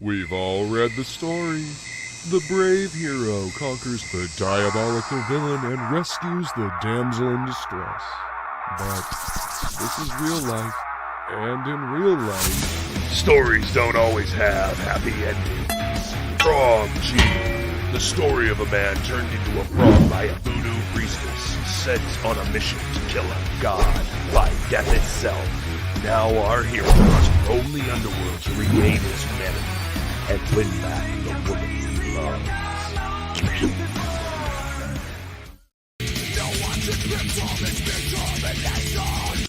We've all read the story. The brave hero conquers the diabolical villain and rescues the damsel in distress. But this is real life, and in real life, stories don't always have happy endings. Frog G, the story of a man turned into a frog by a voodoo priestess sent on a mission to kill a god by death itself. Now our hero must roam the underworld to regain his humanity and win back the woman he loves.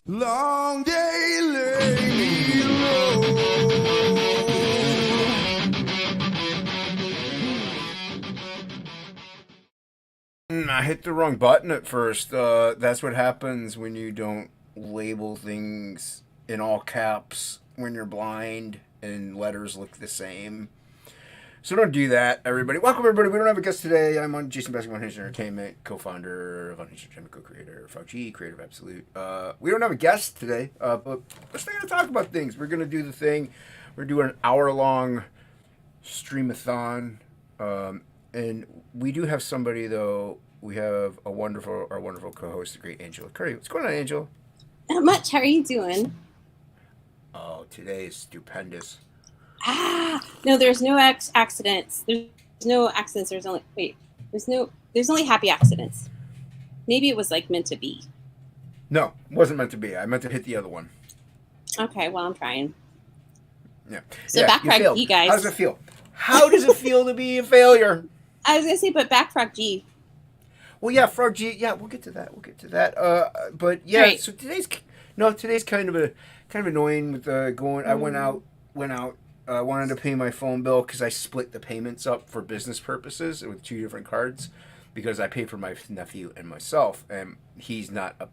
Long day lay me low. I hit the wrong button at first. That's what happens when you don't label things in all caps when you're blind and letters look the same. So don't do that, everybody. Welcome, everybody. We don't have a guest today. I'm on Jason Basketball Unhinged Entertainment, co-founder of Unhinged Entertainment, co-creator, Frog G, creator of Absolute. We don't have a guest today, but we're still going to talk about things. We're going to do the thing. We're doing an hour-long streamathon, and we do have somebody, though. We have our wonderful co-host, the great Angela Curry. What's going on, Angela? Not much. How are you doing? Oh, today is stupendous. No, there's no accidents. There's no accidents. There's only happy accidents. Maybe it was like meant to be. No, it wasn't meant to be. I meant to hit the other one. Okay, well, I'm trying. Yeah. So backtrack G, guys. How does it feel? How does it feel to be a failure? I was gonna say, but backtrack G. Well, yeah, Frog G. Yeah, we'll get to that. But yeah, right. So today's kind of annoying with going. I went out. Wanted to pay my phone bill because I split the payments up for business purposes with two different cards because I pay for my nephew and myself, and he's not a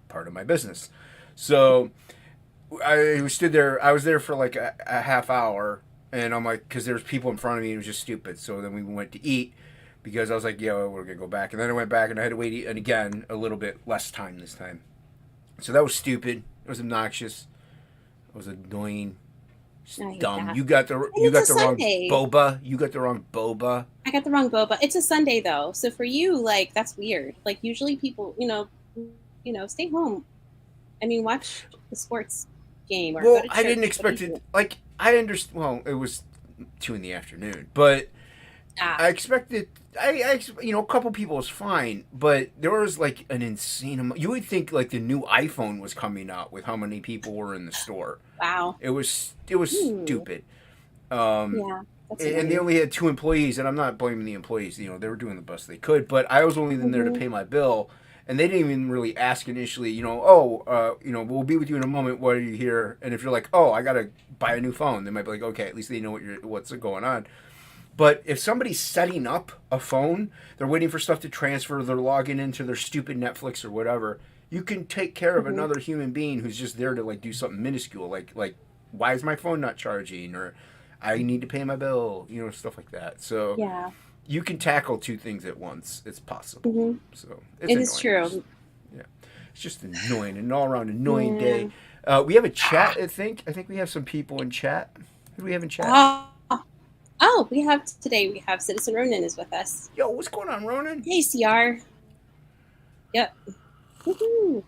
part of my business. So I stood there. I was there for like a half hour, and I'm like, because there's people in front of me, it was just stupid. So then we went to eat because I was like, yeah, we're gonna go back, and then I went back and I had to wait, and again a little bit less time this time. So that was stupid. It was obnoxious. It was annoying. Dumb. You got the wrong boba. You got the wrong boba. I got the wrong boba. It's a Sunday though, so for you, like that's weird. Like usually people, stay home. I mean, watch the sports game. Or well, go to church. I didn't expect it. Like I understand. Well, it was 2 p.m, but I expected. I a couple people was fine, but there was like an insane amount. You would think like the new iPhone was coming out with how many people were in the store. Wow. It was stupid. Yeah. And they only had 2 employees, and I'm not blaming the employees. They were doing the best they could, but I was only in there to pay my bill, and they didn't even really ask initially. We'll be with you in a moment. Why are you here? And if you're like, oh, I gotta buy a new phone, they might be like, okay, at least they know what's going on. But if somebody's setting up a phone, they're waiting for stuff to transfer, they're logging into their stupid Netflix or whatever, you can take care of another human being who's just there to like do something minuscule, like why is my phone not charging, or I need to pay my bill, stuff like that. So yeah, you can tackle 2 things at once. It's possible. So it is true. Yeah, it's just annoying, an all-around annoying day. We have a chat. I think we have some people in chat. Who do we have in chat? We have Citizen Ronan is with us. Yo, what's going on, Ronan? Hey, CR. Yep. Woo-hoo.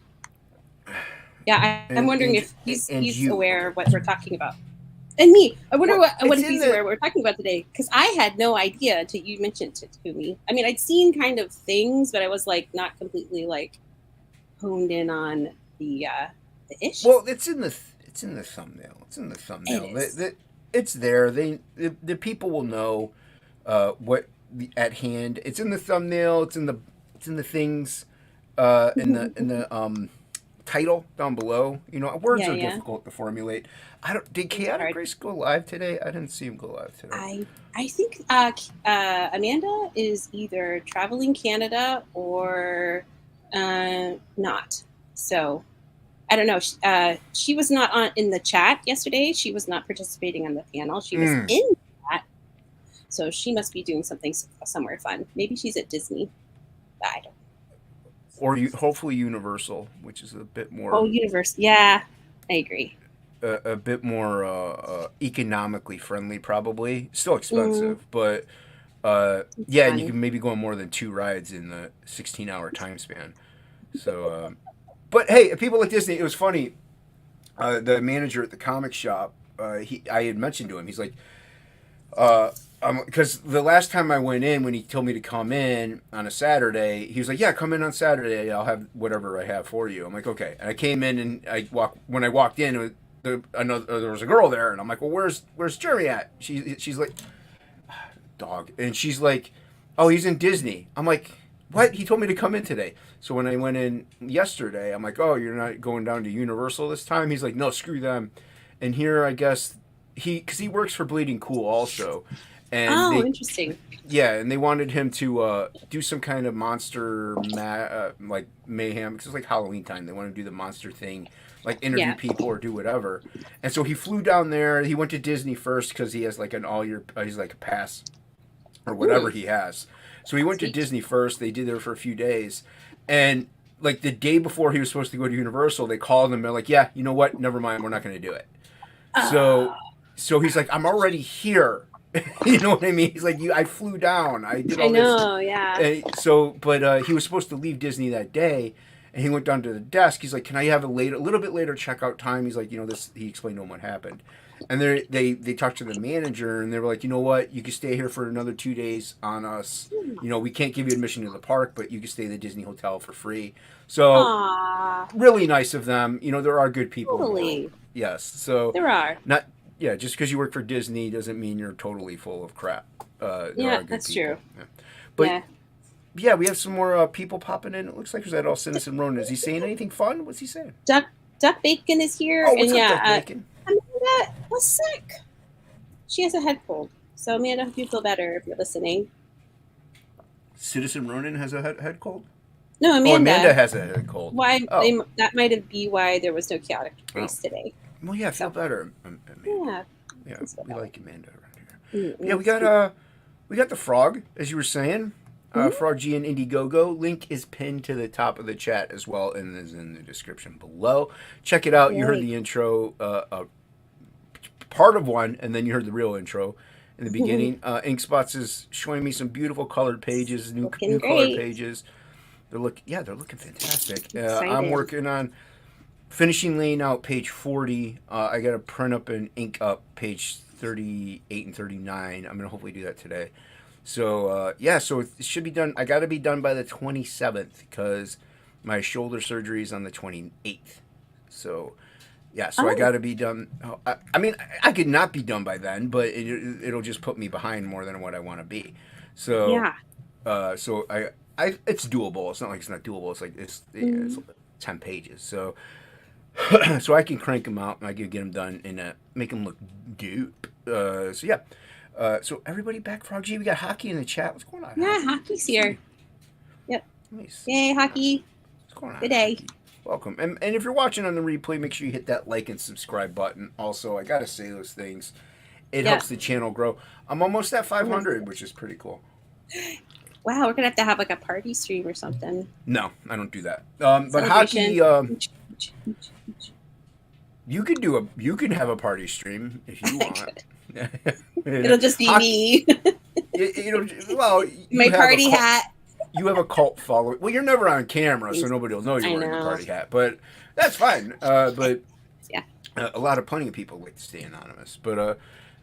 Yeah, I'm wondering if he's aware of what we're talking about. And me, I wonder what if he's aware of what we're talking about today, because I had no idea until you mentioned it to me. I mean, I'd seen kind of things, but I was like not completely like honed in on the issue. Well, it's in the thumbnail. It's in the thumbnail. It's there. The people will know what at hand. It's in the thumbnail. It's in the things in the title down below. Words are difficult to formulate. Did Chaotic Grace go live today? I didn't see him go live today. I think Amanda is either traveling Canada or not. So I don't know. She was not in the chat yesterday. She was not participating on the panel. She was in the chat. So she must be doing something somewhere fun. Maybe she's at Disney. I don't. Or hopefully Universal, which is a bit more. Oh, Universal. Yeah, I agree. a bit more economically friendly, probably. Still expensive, but yeah, and you can maybe go on more than 2 rides in the 16-hour time span. So, but hey, people like Disney, it was funny. The manager at the comic shop, I had mentioned to him, he's like, because the last time I went in, when he told me to come in on a Saturday, he was like, "Yeah, come in on Saturday. I'll have whatever I have for you." I'm like, "Okay." And I came in, and when I walked in, there was a girl there, and I'm like, "Well, where's Jeremy at?" She's like, "Dog," and she's like, "Oh, he's in Disney." I'm like, "What?" He told me to come in today. So when I went in yesterday, I'm like, "Oh, you're not going down to Universal this time?" He's like, "No, screw them." And here, I guess because he works for Bleeding Cool also. And interesting. Yeah, and they wanted him to do some kind of monster like mayhem, because it's like Halloween time. They want to do the monster thing, like interview people or do whatever. And so he flew down there. He went to Disney first because he has like an all-year, he's like a pass or whatever he has. So he went to Disney first. They did there for a few days, and like the day before he was supposed to go to Universal, they called him. They're like, "Yeah, you know what? Never mind. We're not going to do it." So he's like, "I'm already here." You know what I mean? He's like, I flew down. I did all this. Yeah. But he was supposed to leave Disney that day, and he went down to the desk. He's like, "Can I have a little bit later checkout time?" He's like, this. He explained to him what happened, and they talked to the manager, and they were like, "You know what? You can stay here for another 2 days on us. We can't give you admission to the park, but you can stay in the Disney hotel for free." So, really nice of them. There are good people. Totally. Yes. So there are not. Yeah, just because you work for Disney doesn't mean you're totally full of crap. That's true. Yeah. But yeah, we have some more people popping in. It looks like there's that all Citizen Ronan. Is he saying anything fun? What's he saying? Duck Bacon is here. Oh, what's up, Duck Bacon? Amanda was sick. She has a head cold. So Amanda, I hope you feel better if you're listening. Citizen Ronan has a head cold? No, Amanda. Oh, Amanda has a head cold. Why? That might be why there was no chaotic race today. Well, yeah, feel better. Yeah, we like Amanda around here. Yeah, we got the frog, as you were saying. Frog G and Indiegogo. Link is pinned to the top of the chat as well, and is in the description below. Check it out. You heard the intro, part of one, and then you heard the real intro in the beginning. Inkspots is showing me some beautiful colored pages, new colored pages. They're looking fantastic. I'm working on finishing laying out page 40. I got to print up and ink up page 38 and 39. I'm going to hopefully do that today. So, so it should be done. I got to be done by the 27th because my shoulder surgery is on the 28th. So, I got to be done. I mean, I could not be done by then, but it'll just put me behind more than what I want to be. So, it's doable. It's not like it's not doable. It's like it's 10 pages. So I can crank them out and I can get them done and make them look dope. So everybody back, Frog G. We got Hockey in the chat. What's going on? Yeah, Hockey's here. Yep. Nice. Yay, Hockey. What's going on? Good day. Hockey? Welcome. And if you're watching on the replay, make sure you hit that like and subscribe button. Also, I got to say those things. It helps the channel grow. I'm almost at 500, which is pretty cool. Wow, we're going to have like a party stream or something. No, I don't do that. But Hockey, you can have a party stream if you want. It'll just be me. My party hat. You have a cult following. Well, you're never on camera, so nobody will know you're wearing a party hat. But that's fine. But plenty of people like to stay anonymous. But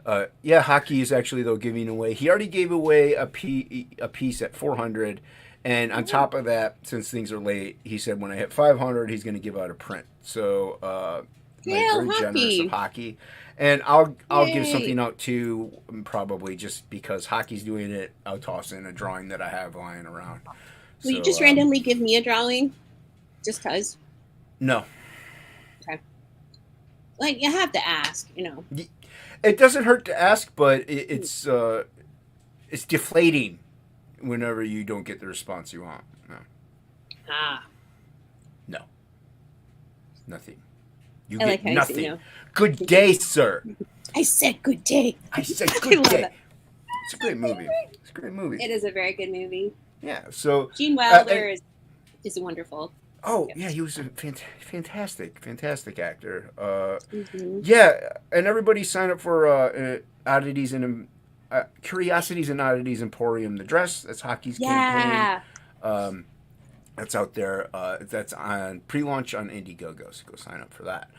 Hockey is actually though giving away. He already gave away a piece at 400, and on top of that, since things are late, he said when I hit 500, he's going to give out a print. So very generous of Hockey. And I'll give something out too, probably just because Hockey's doing it. I'll toss in a drawing that I have lying around. Will you just randomly give me a drawing? Just because? No. Okay. Like, you have to ask, It doesn't hurt to ask, but it's deflating whenever you don't get the response you want. No. No. Nothing. You get nothing. Good day, sir. I said good day. I said good day. It's a great movie. It is a very good movie. Yeah. So Gene Wilder is wonderful. Oh yeah, he was a fantastic actor. Mm-hmm. Yeah, and everybody sign up for oddities and curiosities and oddities Emporium. The dress, that's Hockey's campaign. Yeah. That's out there. That's on pre-launch on Indiegogo. So go sign up for that.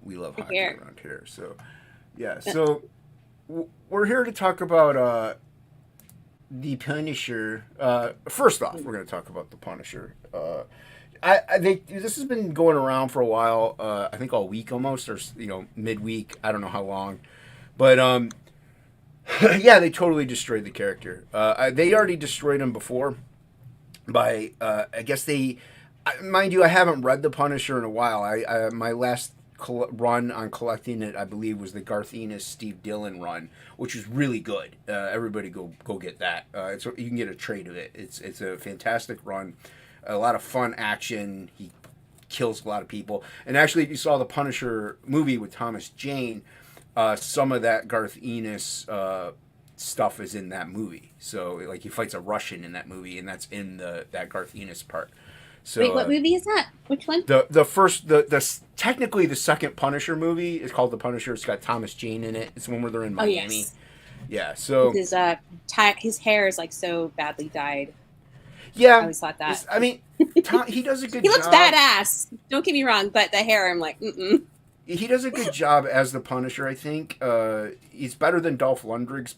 We love hockey Here. around here. So yeah. So we're here to talk about the Punisher. First off, we're going to talk about the Punisher. I think this has been going around for a while. I think all week almost, or midweek. I don't know how long, but yeah, they totally destroyed the character. They already destroyed him before. By I guess they, mind you, I haven't read the Punisher in a while. I my last run on collecting it, I believe, was the Garth Ennis, Steve Dillon run, which was really good. Everybody go get that. You can get a trade of it. It's a fantastic run, a lot of fun action. He kills a lot of people. And actually, if you saw the Punisher movie with Thomas Jane, some of that Garth Ennis stuff is in that movie. So like he fights a Russian in that movie, and that's in that Garth Ennis part. So, wait, what movie is that? Which one? The first technically the second Punisher movie is called The Punisher. It's got Thomas Jane in it. It's the one where they're in Miami. Oh, yes. Yeah. So his hair is like so badly dyed. Yeah. I always thought that. I mean, he does a good. He looks job. badass. Don't get me wrong, but the hair, I'm like, mm-mm. He does a good job as the Punisher. I think he's better than Dolph Lundgren's.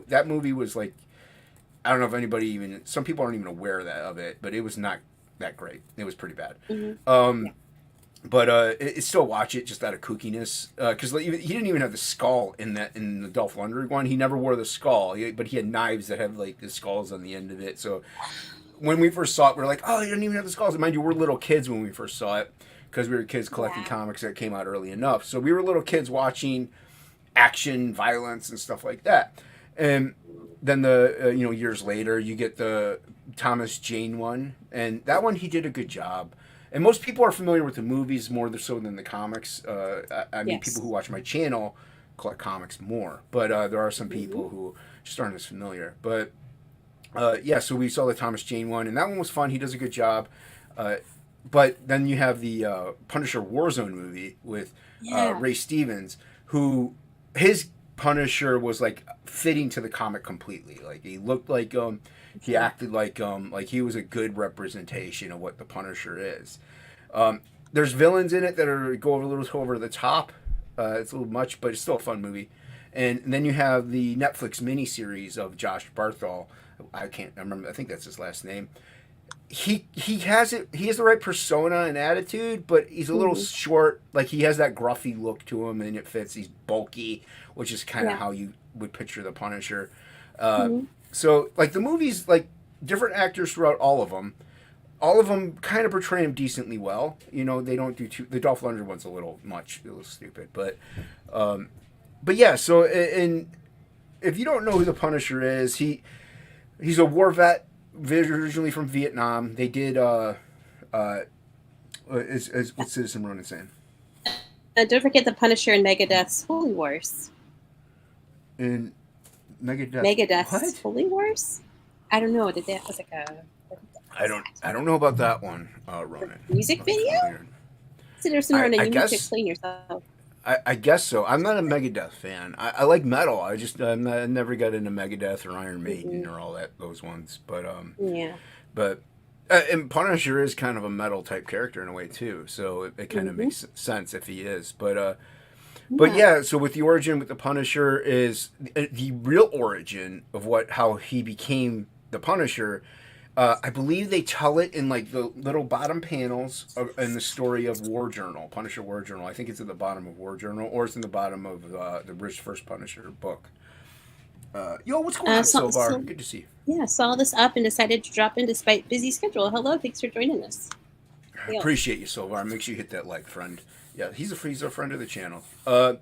That movie was like, I don't know if anybody some people aren't even aware of it, but it was not that great. It was pretty bad. Mm-hmm. But still watch it just out of kookiness, because he didn't even have the skull in the Dolph Lundgren one. He never wore the skull, but he had knives that have like the skulls on the end of it. So when we first saw it, we were like, oh, he didn't even have the skulls. And mind you, we're little kids when we first saw it, because we were kids collecting comics that came out early enough. So we were little kids watching action, violence, and stuff like that. And then years later, you get the Thomas Jane one, and that one he did a good job. And most people are familiar with the movies more so than the comics. I mean, people who watch my channel collect comics more, but there are some people who just aren't as familiar. But so we saw the Thomas Jane one, and that one was fun. He does a good job. But then you have the Punisher Warzone movie with Ray Stevens, who his Punisher was like fitting to the comic completely. Like he looked like he acted like he was a good representation of what the Punisher is. There's villains in it that go a little over the top. It's a little much, but it's still a fun movie. And then you have the Netflix miniseries of Josh Barthol. I remember. I think that's his last name. He has it. He has the right persona and attitude, but he's a little short. Like he has that gruffy look to him, and it fits. He's bulky, which is kind of how you would picture the Punisher. So like the movies, like different actors throughout all of them kind of portray him decently well. They don't do the Dolph Lundgren one's a little stupid, but yeah. So and if you don't know who the Punisher is, he's a war vet. Originally from Vietnam. They did what's Citizen Ronan saying? Don't forget the Punisher and Megadeth's Holy Wars. In Megadeth's what? Holy Wars? I don't know. Did that was like a I don't know about that one, Ronan. Music video? Citizen Ronan, you need to explain yourself. I guess so. I'm not a Megadeth fan. I like metal. I never got into Megadeth or Iron Maiden or all those ones. But and Punisher is kind of a metal type character in a way too. So it kind of makes sense if he is. But yeah. So with the origin with the Punisher is the real origin of how he became the Punisher. I believe they tell it in like the little bottom panels in the story of War Journal, Punisher War Journal. I think it's at the bottom of War Journal, or it's in the bottom of the first Punisher book. What's going on so far? Good to see you. Yeah, saw this up and decided to drop in despite busy schedule. Hello, thanks for joining us. Appreciate you, Silvar. Make sure you hit that like, friend. Yeah, he's a friend of the channel. So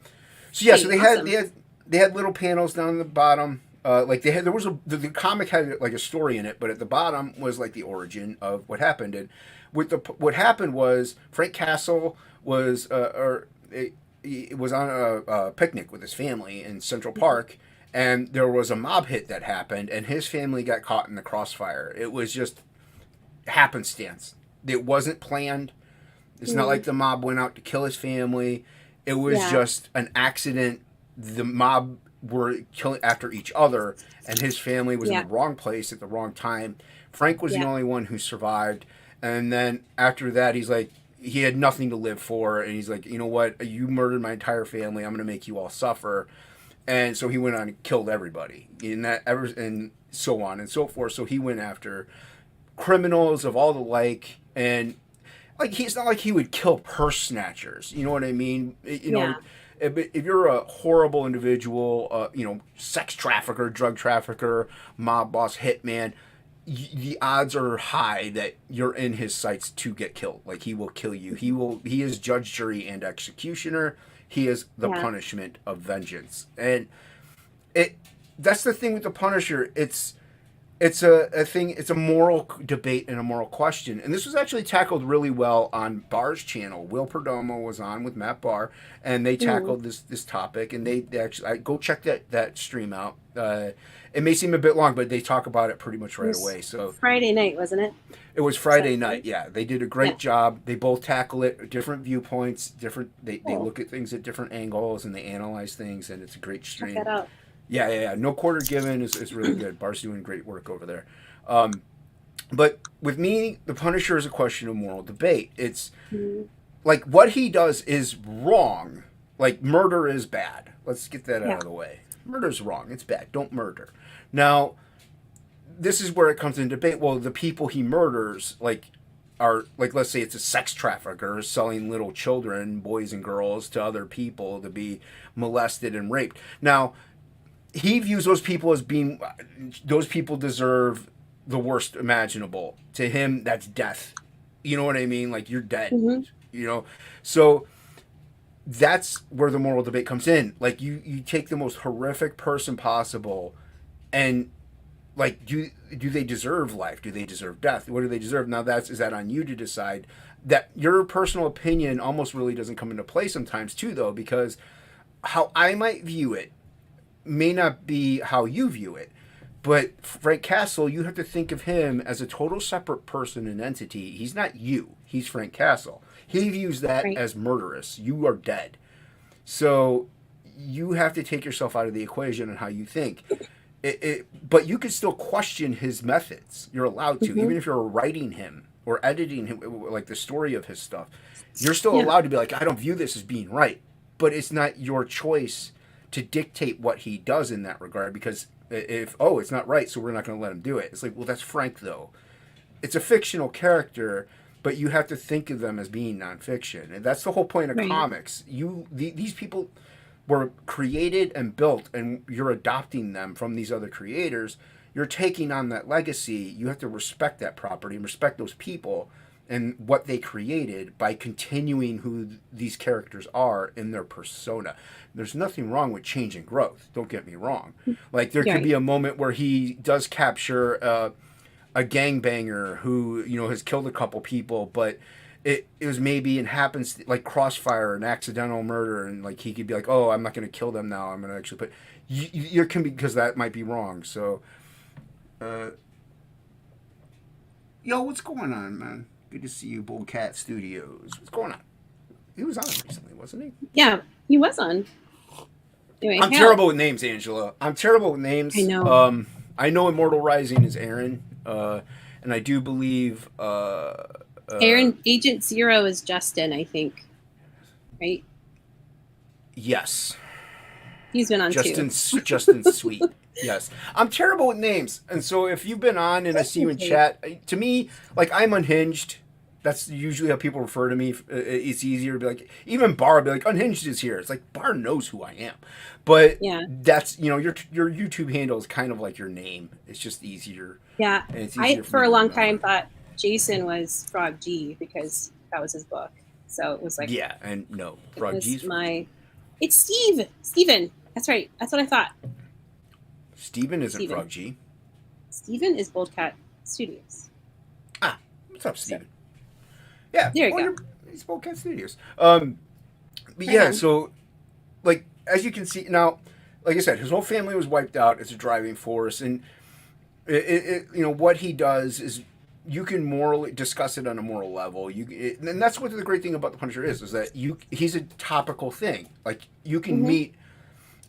they had little panels down the bottom. The comic had like a story in it, but at the bottom was like the origin of what happened. And what happened was Frank Castle was was on a picnic with his family in Central Park, and there was a mob hit that happened, and his family got caught in the crossfire. It was just happenstance. It wasn't planned. It's not like the mob went out to kill his family. It was just an accident. The mob were killing after each other, and his family was in the wrong place at the wrong time. Frank was the only one who survived. And then after that, he's like, he had nothing to live for. And he's like, you know what? You murdered my entire family. I'm going to make you all suffer. And so he went on and killed everybody. And so on and so forth. So he went after criminals of all the like. And like, it's not like he would kill purse snatchers. You know what I mean? You know, if you're a horrible individual, you know, sex trafficker, drug trafficker, mob boss, hitman, the odds are high that you're in his sights to get killed. Like, he will kill you. He is judge, jury, and executioner. He is the punishment of vengeance. And that's the thing with the Punisher. It's a thing. It's a moral debate and a moral question. And this was actually tackled really well on Barr's channel. Will Perdomo was on with Matt Barr, and they tackled this topic. And they actually go check that stream out. It may seem a bit long, but they talk about it pretty much right away. So Friday night, wasn't it? It was Friday night. Yeah, they did a great job. They both tackle it, different viewpoints, different. They look at things at different angles, and they analyze things, and it's a great stream. Check that out. Yeah. No Quarter Given is really good. Bar's doing great work over there. But with me, the Punisher is a question of moral debate. It's like, what he does is wrong. Like, murder is bad. Let's get that out of the way. Murder's wrong. It's bad. Don't murder. Now, this is where it comes into debate. Well, the people he murders, are, let's say it's a sex trafficker selling little children, boys and girls, to other people to be molested and raped. Now, he views those people as being, those people deserve the worst imaginable. To him, that's death. You know what I mean? Like, you're dead. You know? So that's where the moral debate comes in. Like, you take the most horrific person possible, and like, do they deserve life? Do they deserve death? What do they deserve? Now, is that on you to decide? That your personal opinion almost really doesn't come into play sometimes too, though, because how I might view it may not be how you view it. But Frank Castle, you have to think of him as a total separate person and entity. He's not you. He's Frank Castle. He views that as murderous. You are dead. So you have to take yourself out of the equation and how you think. But you could still question his methods. You're allowed to, even if you're writing him or editing him, like the story of his stuff. You're still allowed to be like, I don't view this as being right. But it's not your choice to dictate what he does in that regard, because it's not right, so we're not going to let him do it. It's like, well, that's Frank, though. It's a fictional character, but you have to think of them as being nonfiction. And that's the whole point of comics. These people were created and built, and you're adopting them from these other creators. You're taking on that legacy. You have to respect that property and respect those people and what they created by continuing who these characters are in their persona. There's nothing wrong with change and growth. Don't get me wrong. Like, there could be a moment where he does capture a gangbanger who, has killed a couple people, but it was maybe and happens like Crossfire, an accidental murder, and like he could be like, oh, I'm not going to kill them now. I'm going to actually put you can be, because that might be wrong. So, what's going on, man? Good to see you, Bull Cat Studios. What's going on? He was on recently, wasn't he? Yeah, he was on. Anyway, I'm terrible with names, Angela. I'm terrible with names. I know. I know Immortal Rising is Aaron, and I do believe Aaron Agent Zero is Justin, I think. Right? Yes. He's been on Justin Sweet. Yes. I'm terrible with names. And so if you've been on and I see you in chat, to me, like, I'm unhinged. That's usually how people refer to me. It's easier to be like, even Bar will be like, Unhinged is here. It's like, Bar knows who I am. But that's, your YouTube handle is kind of like your name. It's just easier. Yeah. And it's I, for a long time, thought Jason was Frog G because that was his book. So it was like. Yeah, and no. Frog G's It's Steve. Steven. That's right. That's what I thought. Steven isn't Frog G. Steven is Bold Cat Studios. Ah, what's up, Steven? Yeah, there you go. He's Bold Cat Studios. But yeah, so like, as you can see now, like I said, his whole family was wiped out as a driving force, and it what he does is you can morally discuss it on a moral level. And that's what the great thing about the Punisher is that he's a topical thing. Like you can meet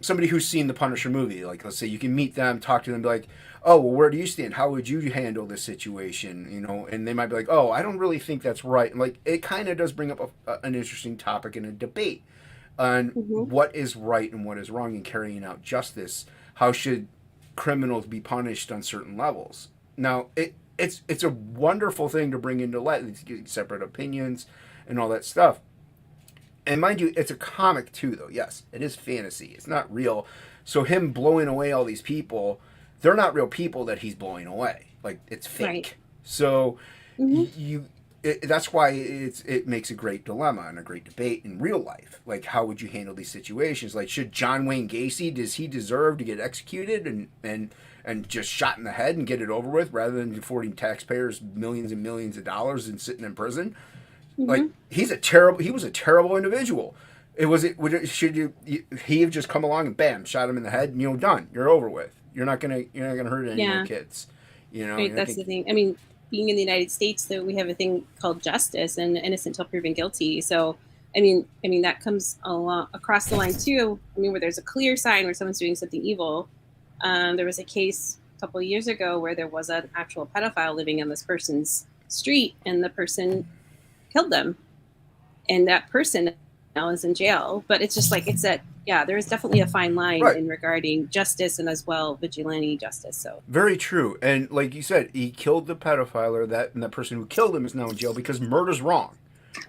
somebody who's seen the Punisher movie. Like let's say you can meet them, talk to them, be like, oh, well, where do you stand? How would you handle this situation? You know, and they might be like, oh, I don't really think that's right. And like it kind of does bring up an interesting topic in a debate on what is right and what is wrong in carrying out justice. How should criminals be punished on certain levels? Now, it's a wonderful thing to bring into light, separate opinions and all that stuff. And mind you, it's a comic too, though. Yes, it is fantasy. It's not real. So him blowing away all these people, they're not real people that he's blowing away. Like it's fake. Right. So that's why it makes a great dilemma and a great debate in real life. Like how would you handle these situations? Like should John Wayne Gacy, does he deserve to get executed and just shot in the head and get it over with rather than affording taxpayers millions and millions of dollars and sitting in prison? Like he was a terrible individual. Should he have just come along and bam, shot him in the head and done. You're over with. You're not gonna hurt any more kids. Right, that's the thing. I mean, being in the United States, though, we have a thing called justice and innocent until proven guilty. So, I mean that comes along across the line too. I mean, where there's a clear sign where someone's doing something evil. There was a case a couple of years ago where there was an actual pedophile living on this person's street, and the person killed them, and that person now is in jail. But it's just like there is definitely a fine line in regarding justice and as well vigilante justice. So very true. And like you said, he killed the pedophile, and that person who killed him is now in jail because murder's wrong.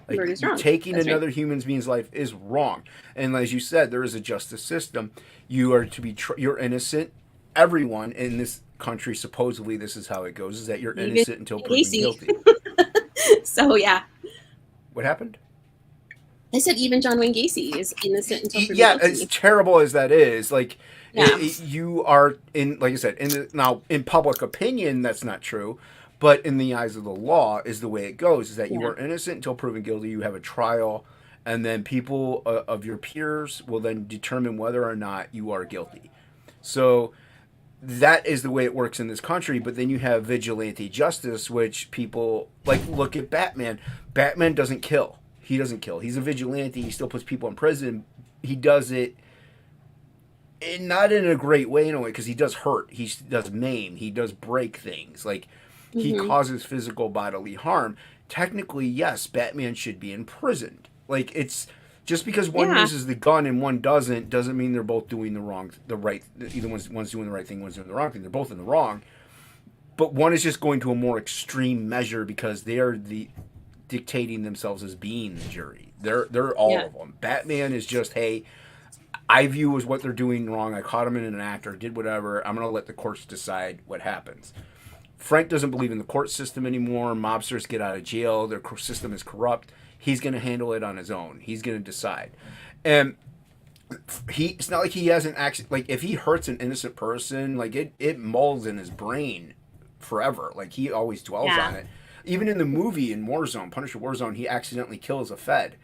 Like, murder's wrong. Taking another human being's life is wrong. And as you said, there is a justice system. You are to be you're innocent. Everyone in this country, supposedly, this is how it goes: is that you're innocent until proven guilty. So yeah. What happened? I said even John Wayne Gacy is innocent until proven guilty. As terrible as that is, like you are in, like I said, now in public opinion, that's not true, but in the eyes of the law, is the way it goes. Is that you are innocent until proven guilty. You have a trial, and then people of your peers will then determine whether or not you are guilty. So that is the way it works in this country. But then you have vigilante justice, which people like. Look at Batman. Batman doesn't kill. He doesn't kill. He's a vigilante. He still puts people in prison. He does it not in a great way in a way, because he does hurt. He does maim. He does break things. Like he causes physical bodily harm. Technically, yes, Batman should be imprisoned. Like it's just because one uses the gun and one doesn't mean they're both doing either one's doing the right thing, one's doing the wrong thing. They're both in the wrong. But one is just going to a more extreme measure because they are dictating themselves as being the jury. They're all of them. Batman is just, hey, I view as what they're doing wrong. I caught him in an act or did whatever. I'm going to let the courts decide what happens. Frank doesn't believe in the court system anymore. Mobsters get out of jail. Their system is corrupt. He's going to handle it on his own. He's going to decide. And it's not like he hasn't actually, like if he hurts an innocent person, like it molds in his brain forever. Like he always dwells on it. Even in the movie in Warzone, Punisher Warzone, he accidentally kills a Fed.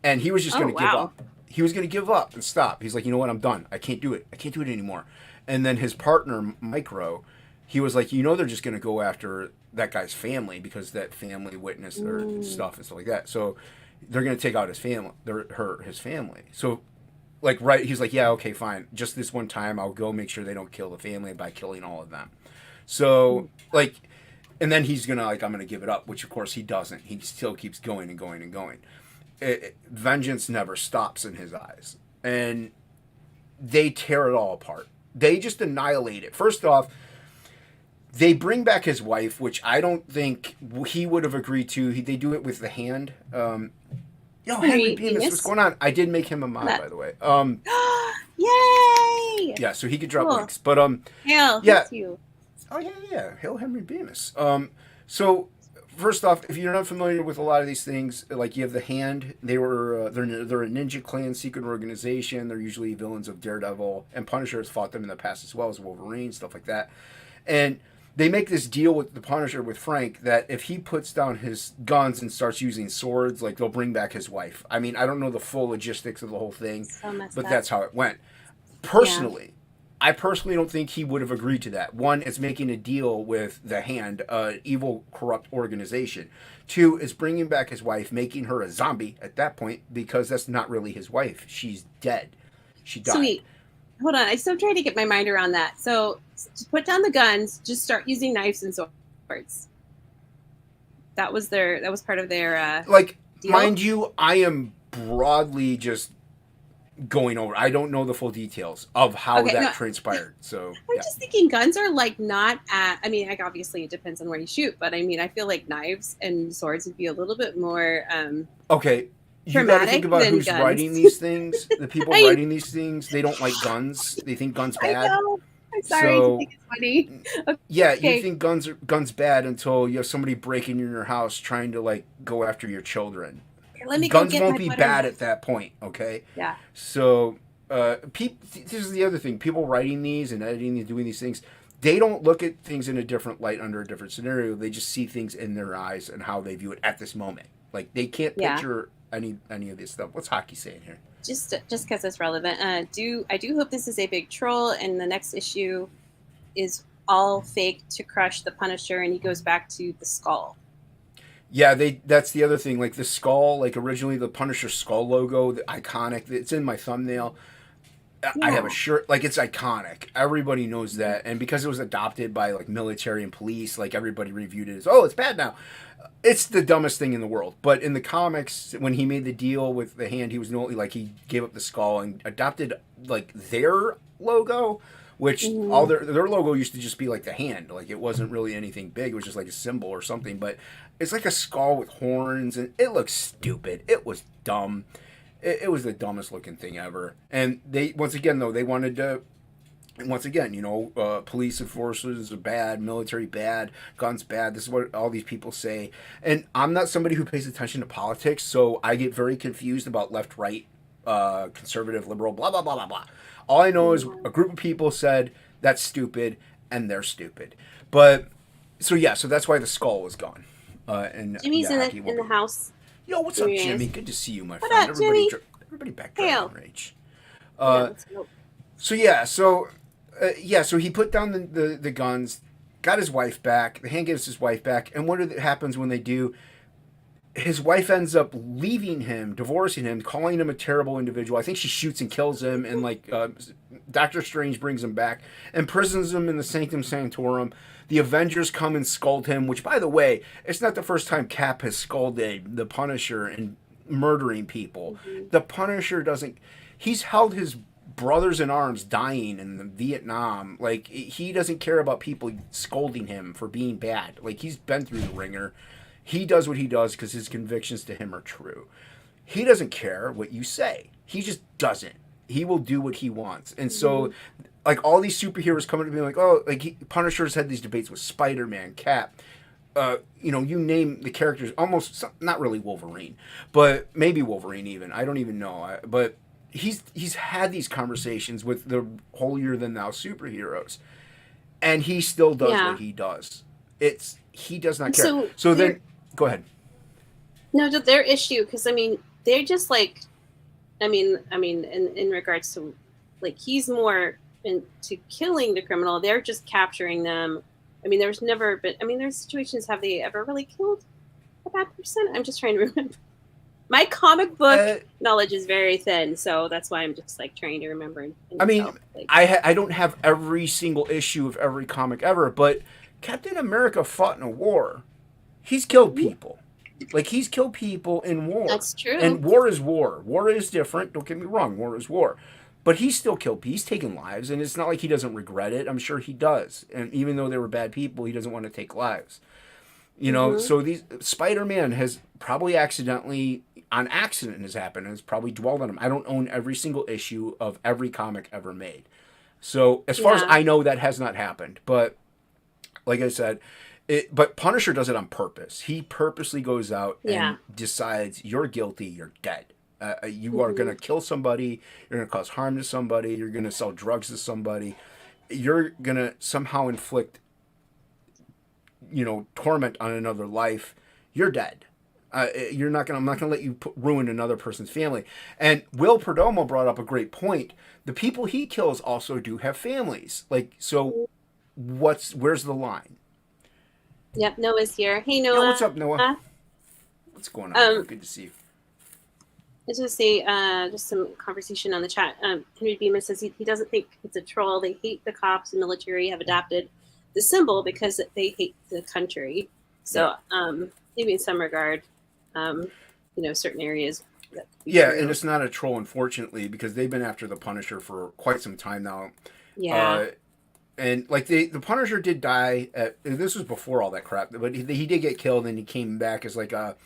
And he was just going to give up. He was going to give up and stop. He's like, you know what, I'm done. I can't do it. I can't do it anymore. And then his partner, Micro, he was like, they're just going to go after that guy's family because that family witnessed their stuff and stuff like that. So they're going to take out his family, his family. So, he's like, yeah, okay, fine. Just this one time, I'll go make sure they don't kill the family by killing all of them. So, and then he's going to, I'm going to give it up, which, of course, he doesn't. He still keeps going and going and going. Vengeance never stops in his eyes. And they tear it all apart. They just annihilate it. First off, they bring back his wife, which I don't think he would have agreed to. They do it with the hand. Henry Bemis, what's going on? I did make him a mod, by the way. Yay! Yeah, so he could drop links. But, Hail, you. Oh, yeah. Hail Henry Bemis. So, first off, if you're not familiar with a lot of these things, like you have the Hand, they're a ninja clan, secret organization. They're usually villains of Daredevil, and Punisher has fought them in the past as well as Wolverine, stuff like that. And they make this deal with the Punisher, with Frank, that if he puts down his guns and starts using swords, they'll bring back his wife. I mean, I don't know the full logistics of the whole thing, but that's how it went. Personally, I personally don't think he would have agreed to that. One, it's making a deal with the Hand, evil, corrupt organization. Two, it's bringing back his wife, making her a zombie at that point because that's not really his wife. She's dead. She died. Sweet. Hold on. I'm still trying to get my mind around that. So to put down the guns, just start using knives and swords. That was part of their deal. Mind you, I am broadly just going over. I don't know the full details of how transpired. So I'm just thinking guns are not at. I mean, obviously it depends on where you shoot, but I mean, I feel like knives and swords would be a little bit more. Okay, you got to think about who's guns. Writing these things. The people writing these things, they don't like guns. They think guns bad. I know. I'm sorry. I think it's funny. Okay. Yeah, you think guns bad until you have somebody breaking in your house trying to go after your children. Guns won't be bad at that point, okay? Yeah. So, this is the other thing. People writing these and editing and doing these things, they don't look at things in a different light under a different scenario. They just see things in their eyes and how they view it at this moment. They can't picture any of this stuff. What's Hockey saying here? Just because it's relevant. I do hope this is a big troll, and the next issue is all fake to crush the Punisher, and he goes back to the skull. Yeah, that's the other thing. The skull, originally the Punisher skull logo, the iconic. It's in my thumbnail. Yeah. I have a shirt. It's iconic. Everybody knows that. And because it was adopted by, military and police, everybody reviewed it as, oh, it's bad now. It's the dumbest thing in the world. But in the comics, when he made the deal with the Hand, he was he gave up the skull and adopted, their logo, which all their logo used to just be the Hand. It wasn't really anything big. It was just a symbol or something. But it's a skull with horns, and it looks stupid. It was dumb. It was the dumbest looking thing ever. And they, once again, they wanted to, police enforcers are bad, military bad, guns bad. This is what all these people say. And I'm not somebody who pays attention to politics, so I get very confused about left, right, conservative, liberal, blah, blah, blah, blah, blah. All I know is a group of people said that's stupid, and they're stupid. But, so that's why the skull was gone. And Jimmy's in the house. Yo, what's up, Jimmy? Good to see you, my friend. Up, Jimmy? Everybody back there on Rage. So he put down the guns, got his wife back. The Hand gives his wife back, and what happens when they do? His wife ends up leaving him, divorcing him, calling him a terrible individual. I think she shoots and kills him, and Doctor Strange brings him back, imprisons him in the Sanctum Sanctorum. The Avengers come and scold him, which, by the way, it's not the first time Cap has scolded the Punisher and murdering people. Mm-hmm. The Punisher doesn't... He's held his brothers in arms dying in Vietnam. He doesn't care about people scolding him for being bad. He's been through the ringer. He does what he does because his convictions to him are true. He doesn't care what you say. He just doesn't. He will do what he wants. And so... all these superheroes coming to me Punisher's had these debates with Spider-Man, Cap, you name the characters, almost, not really Wolverine, but maybe Wolverine even. I don't even know. But he's had these conversations with the holier-than-thou superheroes, and he still does what he does. He does not care. So then, go ahead. No, their issue, because, they're just in regards to, he's more... into killing the criminal, they're just capturing them. There's never been... there's situations, have they ever really killed a bad person? I'm just trying to remember. My comic book knowledge is very thin, so that's why I'm just trying to remember. I don't have every single issue of every comic ever, but Captain America fought in a war. He's killed people. He's killed people in war. That's true. And war is war. War is different. Don't get me wrong. War is war. But he's still killed. He's taken lives, and it's not like he doesn't regret it. I'm sure he does. And even though they were bad people, he doesn't want to take lives. So Spider-Man has probably on accident has happened, and has probably dwelled on him. I don't own every single issue of every comic ever made. So as far as I know, that has not happened. But like I said, but Punisher does it on purpose. He purposely goes out and decides, you're guilty, you're dead. You are going to kill somebody. You're going to cause harm to somebody. You're going to sell drugs to somebody. You're going to somehow inflict, torment on another life. You're dead. I'm not gonna let you ruin another person's family. And Will Perdomo brought up a great point. The people he kills also do have families. Like, so where's the line? Yep, Noah's here. Hey, Yeah, Noah. what's up, Noah? What's going on? Good to see you. I was going to say, just some conversation on the chat. Henry Beeman says he doesn't think it's a troll. They hate the cops and military have adopted the symbol because they hate the country. So maybe in some regard, certain areas. Yeah, true. And it's not a troll, unfortunately, because they've been after the Punisher for quite some time now. Yeah. And like the Punisher did die. This was before all that crap, but he did get killed, and he came back as like a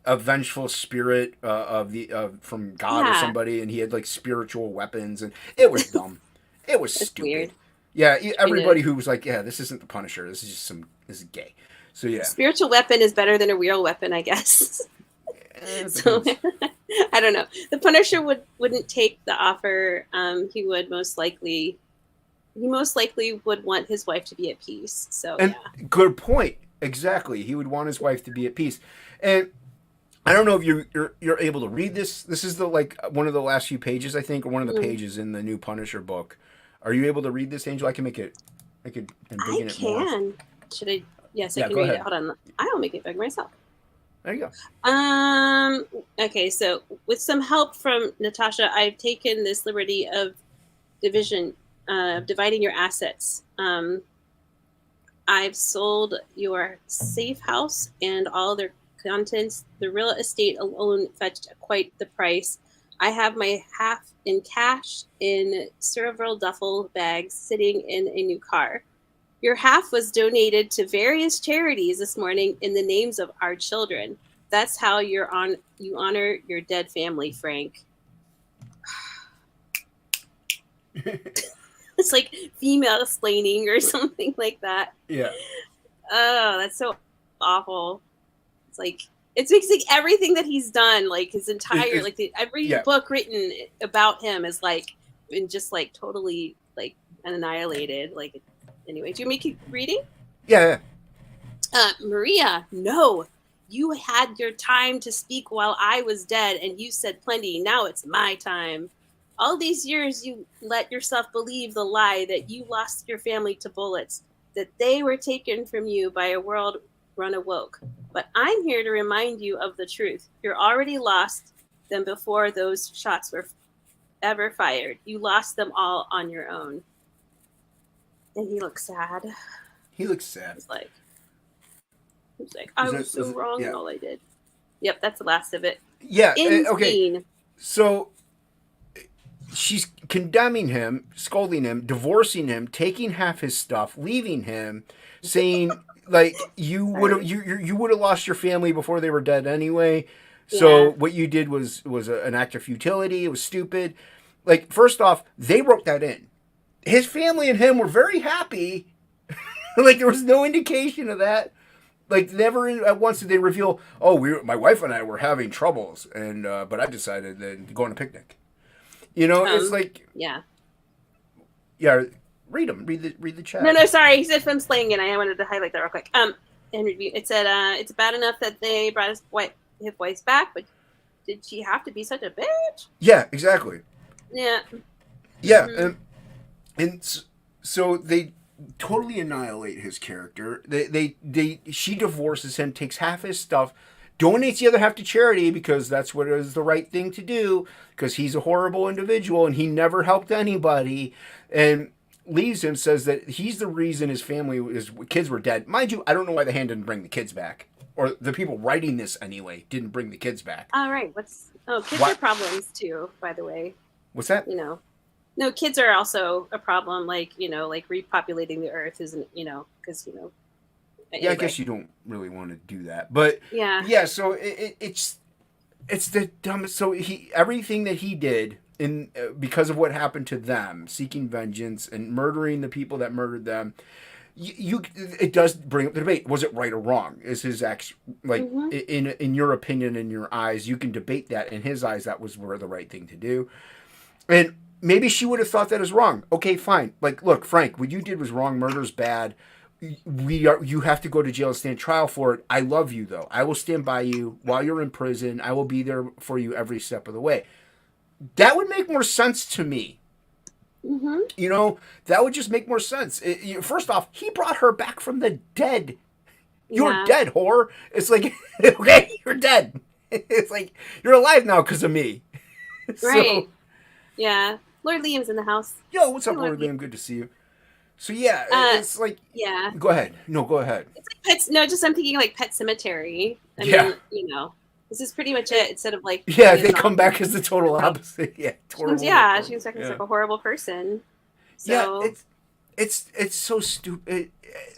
vengeful spirit from God or somebody, and he had like spiritual weapons, and it was dumb. It was stupid. Weird. Yeah, everybody who was like, yeah, this isn't the Punisher. This is is gay. So yeah, spiritual weapon is better than a real weapon, I guess. So I don't know. The Punisher wouldn't take the offer. He would most likely would want his wife to be at peace. So good point. Exactly, he would want his wife to be at peace, and I don't know if you're able to read this. This is one of the last few pages, I think, or one of the pages in the new Punisher book. Are you able to read this, Angel? I can make it. I can. I can. Should I? Yes, I can read it. Hold on. I'll make it big myself. There you go. Okay, so with some help from Natasha, I've taken this liberty of dividing your assets. I've sold your safe house and all their contents. The real estate alone fetched quite the price. I have my half in cash in several duffel bags sitting in a new car. Your half was donated to various charities this morning in the names of our children. That's how you honor your dead family, Frank. It's like female splaining or something like that. Yeah. Oh, that's so awful. It's like it's like everything that he's done, like his entire every book written about him is like been just like totally like annihilated. Like anyway, do you make it reading? Yeah. Maria, no. You had your time to speak while I was dead, and you said plenty. Now it's my time. All these years you let yourself believe the lie that you lost your family to bullets, that they were taken from you by a world run awoke. But I'm here to remind you of the truth. You're already lost them before those shots were ever fired. You lost them all on your own. And he looks sad. He looks sad. He's like, I was so wrong in all I did. Yep, that's the last of it. Yeah, insane. Okay. So she's condemning him, scolding him, divorcing him, taking half his stuff, leaving him, saying like you would have lost your family before they were dead anyway. So what you did was an act of futility. It was stupid. Like, first off, they wrote that in. His family and him were very happy. Like, there was no indication of that. Like, never at once did they reveal, my wife and I were having troubles, and but I decided to go on a picnic. You know, it's like... Yeah, read them. Read the chat. No, sorry. He said from slaying, and I wanted to highlight that real quick. And review. It said, it's bad enough that they brought his wife back, but did she have to be such a bitch? Yeah, exactly. Yeah. Yeah, mm-hmm. and so they totally annihilate his character. She divorces him, takes half his stuff, donates the other half to charity because that's what is the right thing to do, because he's a horrible individual and he never helped anybody, and leaves him, says that he's the reason his kids were dead. Mind you, I don't know why the hand didn't bring the kids back, or the people writing this anyway didn't bring the kids back. All right. Kids are problems too, by the way. What's that? No, kids are also a problem. Like, like repopulating the earth isn't, because, Anyway. Yeah, I guess you don't really want to do that, but yeah. So it's the dumbest. So everything that he did because of what happened to them, seeking vengeance and murdering the people that murdered them, it does bring up the debate. Was it right or wrong? Is his act in your opinion, in your eyes, you can debate that. In his eyes, that was the right thing to do, and maybe she would have thought that is wrong. Okay, fine. Like, look, Frank, what you did was wrong. Murder's bad. you have to go to jail and stand trial for it. I love you though. I will stand by you while you're in prison. I will be there for you every step of the way. That would make more sense to me. Mm-hmm. You know, that would just make more sense. First off, he brought her back from the dead. You're dead, whore. It's like, okay, you're dead. It's like, you're alive now because of me. Right. Yeah. Lord Liam's in the house. Yo, what's up, Lord Liam? Good to see you. So, yeah, it's like... Yeah. Go ahead. No, go ahead. It's like Pets... No, just I'm thinking like Pet Cemetery. I mean, you know, this is pretty much it. Instead of like... Yeah, they come back as the total opposite. Yeah, she comes back as like a horrible person. So... Yeah, it's so stupid.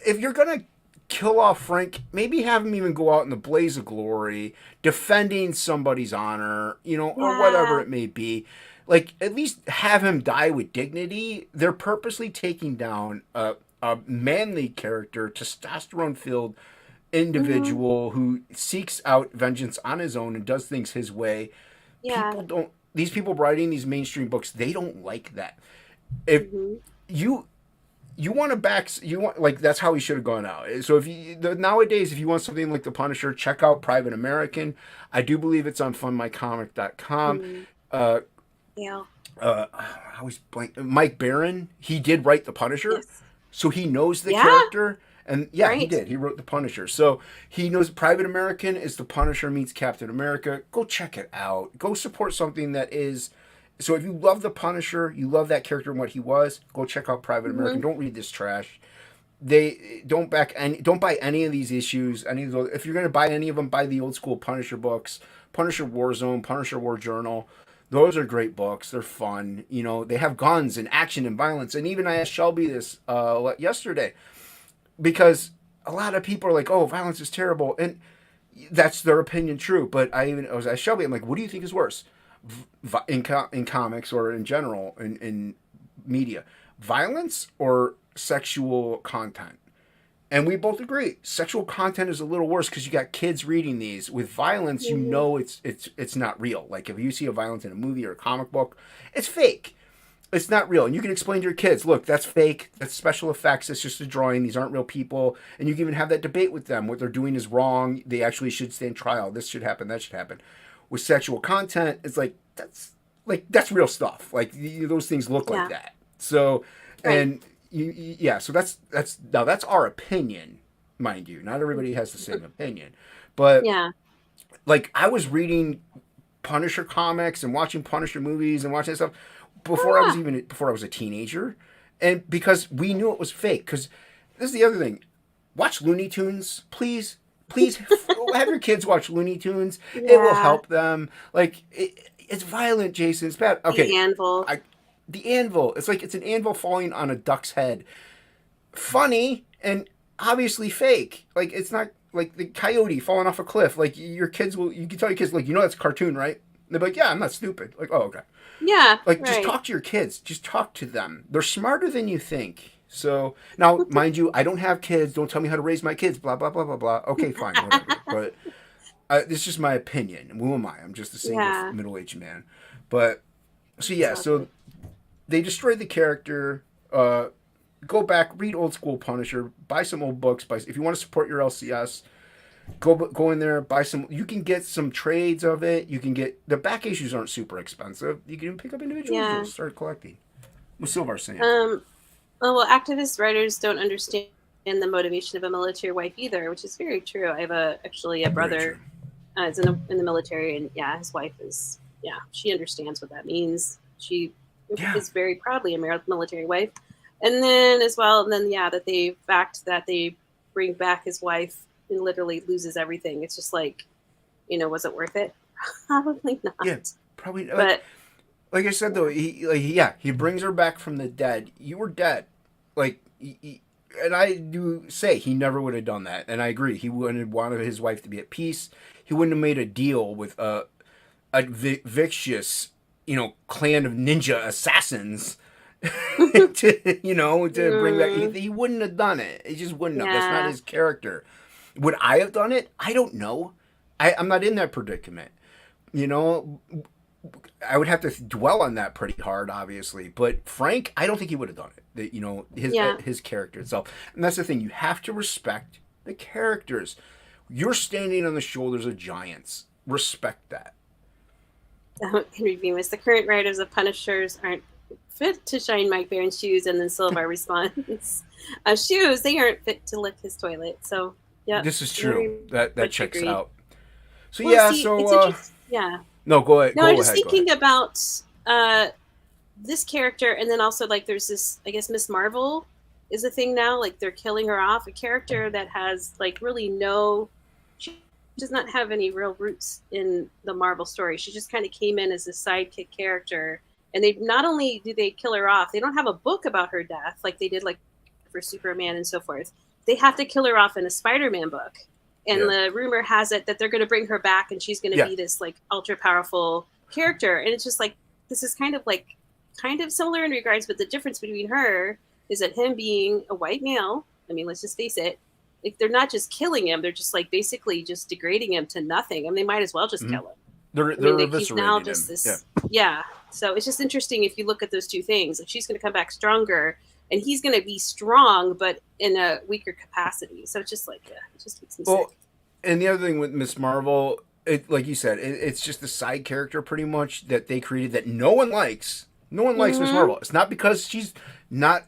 If you're going to kill off Frank, maybe have him even go out in the blaze of glory, defending somebody's honor, you know, or whatever it may be. Like, at least have him die with dignity. They're purposely taking down a manly character, testosterone-filled individual who seeks out vengeance on his own and does things his way. Yeah. These people writing these mainstream books, they don't like that. If you want like, that's how he should have gone out. So nowadays, if you want something like The Punisher, check out Private American. I do believe it's on fundmycomic.com. I always blank. Mike Barron, he did write The Punisher, so he knows the character. And he did. He wrote The Punisher. So he knows Private American is The Punisher meets Captain America. Go check it out. Go support something that is... So if you love The Punisher, you love that character and what he was, go check out Private American. Don't read this trash. They don't buy any of these issues. Any of those. If you're going to buy any of them, buy the old school Punisher books, Punisher Warzone, Punisher War Journal. Those are great books. They're fun. You know, they have guns and action and violence. And even I asked Shelby this yesterday, because a lot of people are like, "Oh, violence is terrible," and that's their opinion. True, but I was asked Shelby, I'm like, "What do you think is worse?" In comics or in general in media, violence or sexual content? And we both agree sexual content is a little worse because you got kids reading these. With violence, you know it's not real. Like if you see a violence in a movie or a comic book, it's fake. It's not real. And you can explain to your kids, look, that's fake. That's special effects. It's just a drawing. These aren't real people. And you can even have that debate with them. What they're doing is wrong. They actually should stand trial. This should happen. That should happen. With sexual content, it's like that's real stuff. Like those things look like that. So, and so that's our opinion, mind you. Not everybody has the same opinion, but like I was reading Punisher comics and watching Punisher movies and watching stuff before I was a teenager, and because we knew it was fake. Because this is the other thing: watch Looney Tunes, please. Please have your kids watch Looney Tunes. It will help them. Like, it's violent, Jason. It's bad. Okay. The anvil. The anvil. It's like it's an anvil falling on a duck's head. Funny and obviously fake. Like, it's not like the coyote falling off a cliff. Like, you can tell your kids, like, you know that's a cartoon, right? And they're like, yeah, I'm not stupid. Like, oh, okay. Yeah. Like, just talk to your kids. Just talk to them. They're smarter than you think. So, now, mind you, I don't have kids. Don't tell me how to raise my kids. Blah, blah, blah, blah, blah. Okay, fine, whatever. But this is just my opinion. Who am I? I'm just a single middle-aged man. But, so they destroyed the character. Go back, read old school Punisher. Buy some old books. If you want to support your LCS, go in there, buy some. You can get some trades of it. You can get, the back issues aren't super expensive. You can pick up individual issues, start collecting. What's Silvar saying? Well, activist writers don't understand the motivation of a military wife either, which is very true. I have actually a brother is in the military, and his wife is, she understands what that means. She is very proudly a military wife. And then that the fact that they bring back his wife and literally loses everything. It's just like, was it worth it? Probably not. Yeah, probably not. But like I said, though, he brings her back from the dead. You were dead. Like, and I do say he never would have done that. And I agree. He wouldn't have wanted his wife to be at peace. He wouldn't have made a deal with a vicious, clan of ninja assassins to bring back. He wouldn't have done it. He just wouldn't have. That's not his character. Would I have done it? I don't know. I'm not in that predicament. I would have to dwell on that pretty hard, obviously. But Frank, I don't think he would have done it. His character itself, and that's the thing. You have to respect the characters. You're standing on the shoulders of giants. Respect that. Henry Bemis, the current writers of Punishers aren't fit to shine Mike Baron's shoes, and then Silvar responds, shoes, they aren't fit to lick his toilet. So, yeah. This is true. That checks agreed. out. So, well, yeah. No, go ahead. No, I'm just thinking about this character, and then also, like, there's this, I guess, Miss Marvel is a thing now. Like, they're killing her off. A character that has, like, really she does not have any real roots in the Marvel story. She just kind of came in as a sidekick character. And they not only do they kill her off, they don't have a book about her death like they did like for Superman and so forth. They have to kill her off in a Spider-Man book. And the rumor has it that they're going to bring her back and she's going to be this like ultra powerful character. And it's just like, this is kind of similar in regards, but the difference between her is that him being a white male, I mean, let's just face it, like they're not just killing him, they're just like basically just degrading him to nothing. I mean, they might as well just kill him. They're he's now just this. Yeah. So it's just interesting if you look at those two things. Like she's going to come back stronger, and he's going to be strong, but in a weaker capacity. So it's just like, it just makes me sick. And the other thing with Miss Marvel, like you said, it's just a side character pretty much that they created that no one likes. No one likes Miss Marvel. It's not because she's not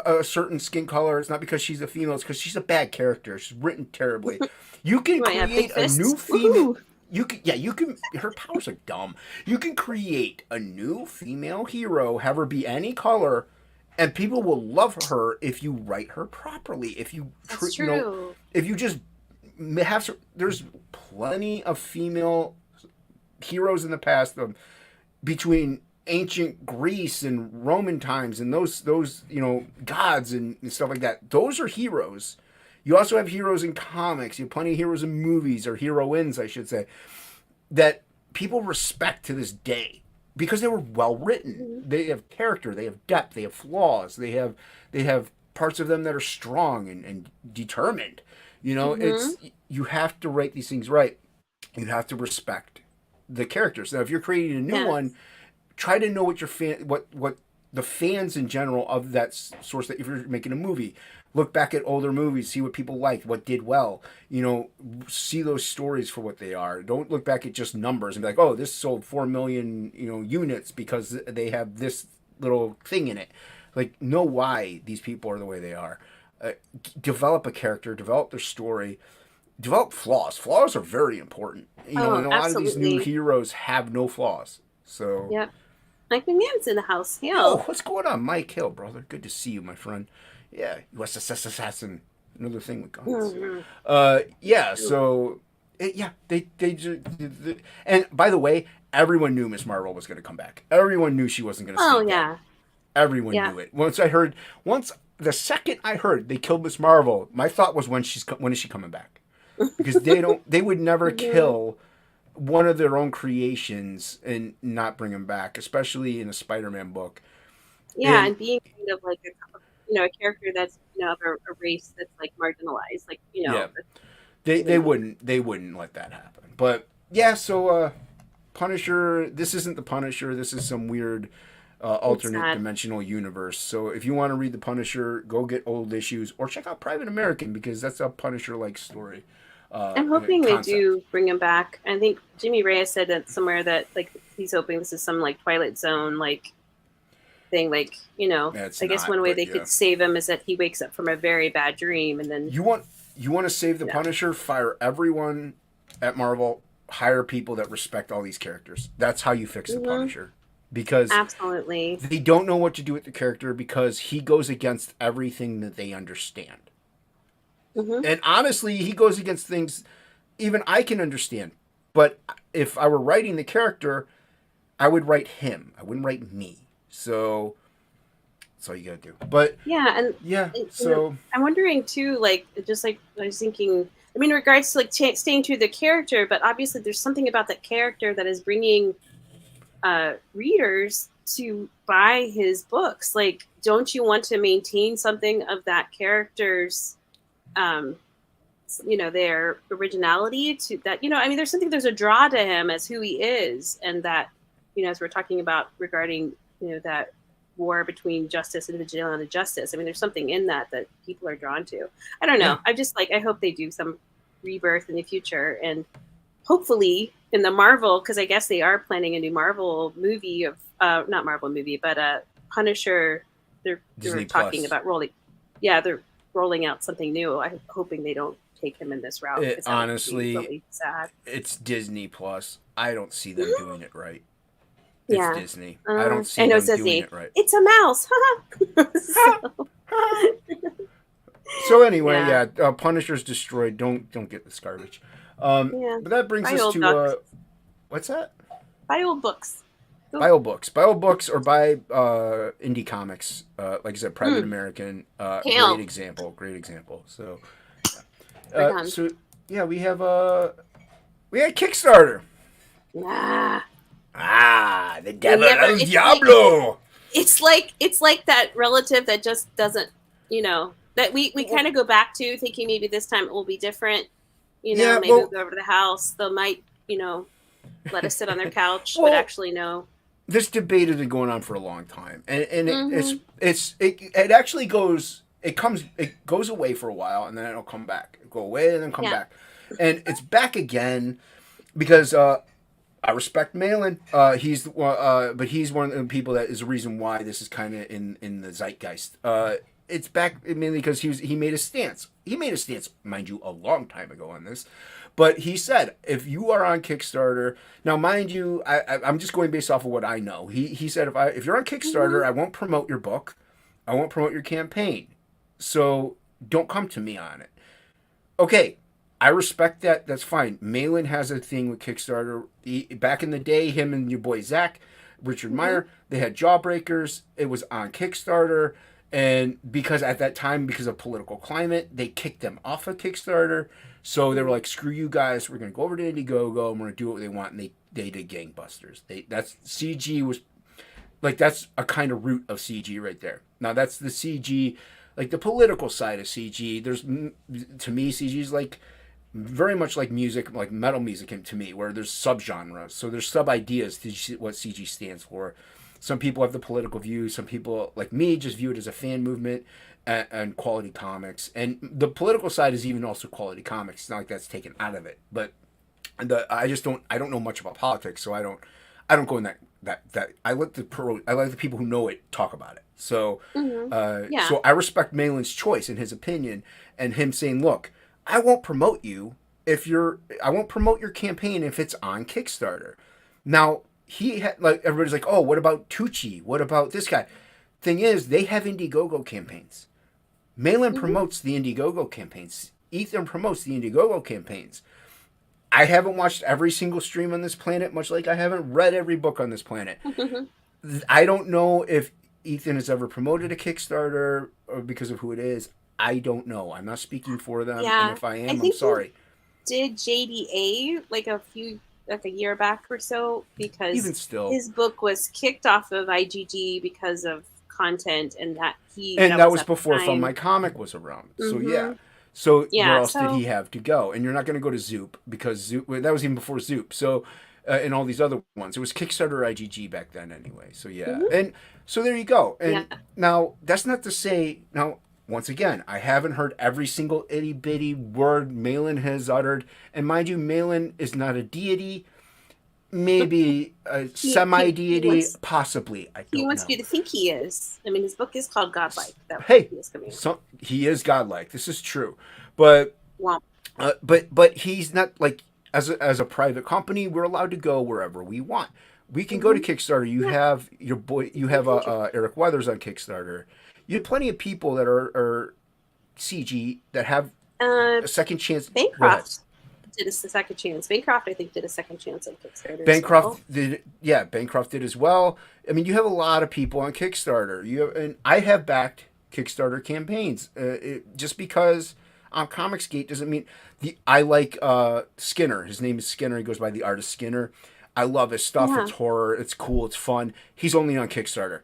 a certain skin color. It's not because she's a female. It's because she's a bad character. She's written terribly. You can create a new female. You can. Her powers are dumb. You can create a new female hero, have her be any color, and people will love her if you write her properly. If you, if you just have. There's plenty of female heroes in the past, between ancient Greece and Roman times, and those gods and stuff like that. Those are heroes. You also have heroes in comics. You have plenty of heroes in movies, or heroines, I should say, that people respect to this day because they were well written. They have character, they have depth, they have flaws, they have parts of them that are strong and determined. It's you have to write these things right. You have to respect the characters. Now, if you're creating a new one, try to know what your what the fans in general of that source. That if you're making a movie, look back at older movies, see what people liked, what did well. See those stories for what they are. Don't look back at just numbers and be like, oh, this sold 4 million, units because they have this little thing in it. Like, know why these people are the way they are. Develop a character, develop their story, develop flaws. Flaws are very important. And a lot of these new heroes have no flaws. So. Yep. Mike McMahon's in the house. Hill. Oh, what's going on, Mike Hill, brother? Good to see you, my friend. Yeah, USS Assassin. Another thing with guns. So they and by the way, everyone knew Miss Marvel was going to come back. Everyone knew she wasn't going to. Oh yeah. Everyone knew it. Once the second I heard they killed Miss Marvel, my thought was when is she coming back? Because they would never kill one of their own creations and not bring him back, especially in a Spider-Man book. Yeah, and being kind of like a character that's of a race that's like marginalized, like they wouldn't let that happen. But so Punisher, this isn't the Punisher. This is some weird alternate dimensional universe. So if you want to read the Punisher, go get old issues or check out Private American, because that's a Punisher-like story. I'm hoping they do bring him back. I think Jimmy Reyes said that somewhere that like he's hoping this is some like Twilight Zone like thing, like I guess one way they could save him is that he wakes up from a very bad dream, and then you want to save the Punisher, fire everyone at Marvel, hire people that respect all these characters. That's how you fix the Punisher, because absolutely they don't know what to do with the character because he goes against everything that they understand. And honestly, he goes against things even I can understand. But if I were writing the character, I would write him. I wouldn't write me. So that's all you gotta do. But so I'm wondering too, like just like I was thinking. I mean, in regards to like staying true to the character, but obviously there's something about that character that is bringing readers to buy his books. Like, don't you want to maintain something of that character's their originality to that, there's a draw to him as who he is, and that as we're talking about regarding, that war between justice and vigilante justice. I mean, there's something in that people are drawn to. I don't know. Yeah. I hope they do some rebirth in the future, and hopefully in the Marvel, because I guess they are planning a new Marvel movie of, not Marvel movie, but Punisher. They're talking about they're rolling out something new. I'm hoping they don't take him in this route. Honestly, really sad. It's Disney Plus. I don't see them doing it right. It's Disney. I don't see them doing it right. It's a mouse. So anyway, Punisher's destroyed. Don't get this garbage. But that brings us to what's that? Buy old books. Buy old books, or buy indie comics. Like I said, Private American. Great example. So, we have Kickstarter. The devil el diablo. It's like that relative that just doesn't, that we kind of go back to thinking maybe this time it will be different. Maybe we'll go over to the house. They might, let us sit on their couch, but actually no. This debate has been going on for a long time, and it actually goes away for a while, and then it'll come back, go away, and then come back, and it's back again because I respect Malin. But he's one of the people that is the reason why this is kind of in the zeitgeist. It's back mainly because he made a stance. He made a stance, mind you, a long time ago on this. But he said, if you are on Kickstarter, now mind you, I'm just going based off of what I know. He said, if you're on Kickstarter, I won't promote your book. I won't promote your campaign. So don't come to me on it. Okay, I respect that. That's fine. Malin has a thing with Kickstarter. Back in the day, him and your boy Zach, Richard Meyer, they had Jawbreakers. It was on Kickstarter. And because at that time, because of political climate, they kicked them off of Kickstarter. So they were like, screw you guys. We're going to go over to Indiegogo and we're going to do what they want. And they did gangbusters. That's CG was like, that's a kind of root of CG right there. Now that's the CG, like the political side of CG. To me, CG is like very much like music, like metal music to me, where there's subgenres. So there's sub-ideas to what CG stands for. Some people have the political view. Some people, like me, just view it as a fan movement and quality comics. And the political side is even also quality comics. It's not like that's taken out of it. But I don't know much about politics, so I don't go in that. I let the people who know it talk about it. So so I respect Malin's choice and his opinion, and him saying, look, I won't promote you I won't promote your campaign if it's on Kickstarter. Now, everybody's like, oh, what about Tucci? What about this guy? Thing is, they have Indiegogo campaigns. Malin promotes the Indiegogo campaigns. Ethan promotes the Indiegogo campaigns. I haven't watched every single stream on this planet, much like I haven't read every book on this planet. I don't know if Ethan has ever promoted a Kickstarter or because of who it is. I don't know. I'm not speaking for them. Yeah. And if I am, I'm sorry. Did JDA like a year back or so, because even still, his book was kicked off of IGG because of content, and that was before From My Comic was around. So where else did he have to go? And you're not going to go to Zoop, because Zoop, that was even before Zoop. So and all these other ones, it was Kickstarter IGG back then anyway. So and so there you go. And now that's not to say now. Once again, I haven't heard every single itty bitty word Malin has uttered. And mind you, Malin is not a deity. Maybe a semi-deity, possibly. I don't know. He wants you to think he is. I mean, his book is called Godlike. He is godlike. This is true. But but he's not like, as a private company, we're allowed to go wherever we want. We can go to Kickstarter. You have your boy. You have Eric Weathers on Kickstarter. You have plenty of people that are CG that have a second chance. Bancroft did a second chance. Bancroft, I think, did a second chance on Kickstarter. Bancroft did as well. I mean, you have a lot of people on Kickstarter. And I have backed Kickstarter campaigns. Just because on Comicsgate doesn't mean I like Skinner. His name is Skinner. He goes by the artist Skinner. I love his stuff. Yeah. It's horror. It's cool. It's fun. He's only on Kickstarter.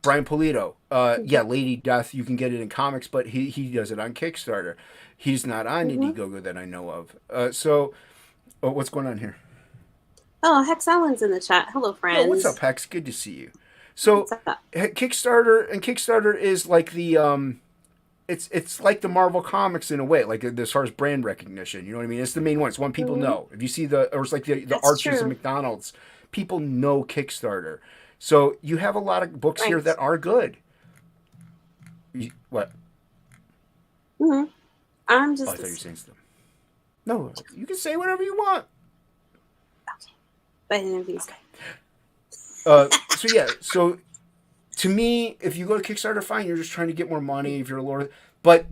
Brian Polito, Lady Death, you can get it in comics, but he does it on Kickstarter. He's not on Indiegogo that I know of. So what's going on here? Oh, Hex Allen's in the chat. Hello, friends. Oh, what's up, Hex? Good to see you. So, Kickstarter is like the it's like the Marvel Comics in a way, like as far as brand recognition. You know what I mean? It's the main one. It's one people know. If you see or it's like the Arches of McDonald's, people know Kickstarter. So you have a lot of books here that are good. What? I'm just. I thought you were saying stuff. No, you can say whatever you want. Okay, but interviews. So to me, if you go to Kickstarter, fine. You're just trying to get more money. If you're a lord, but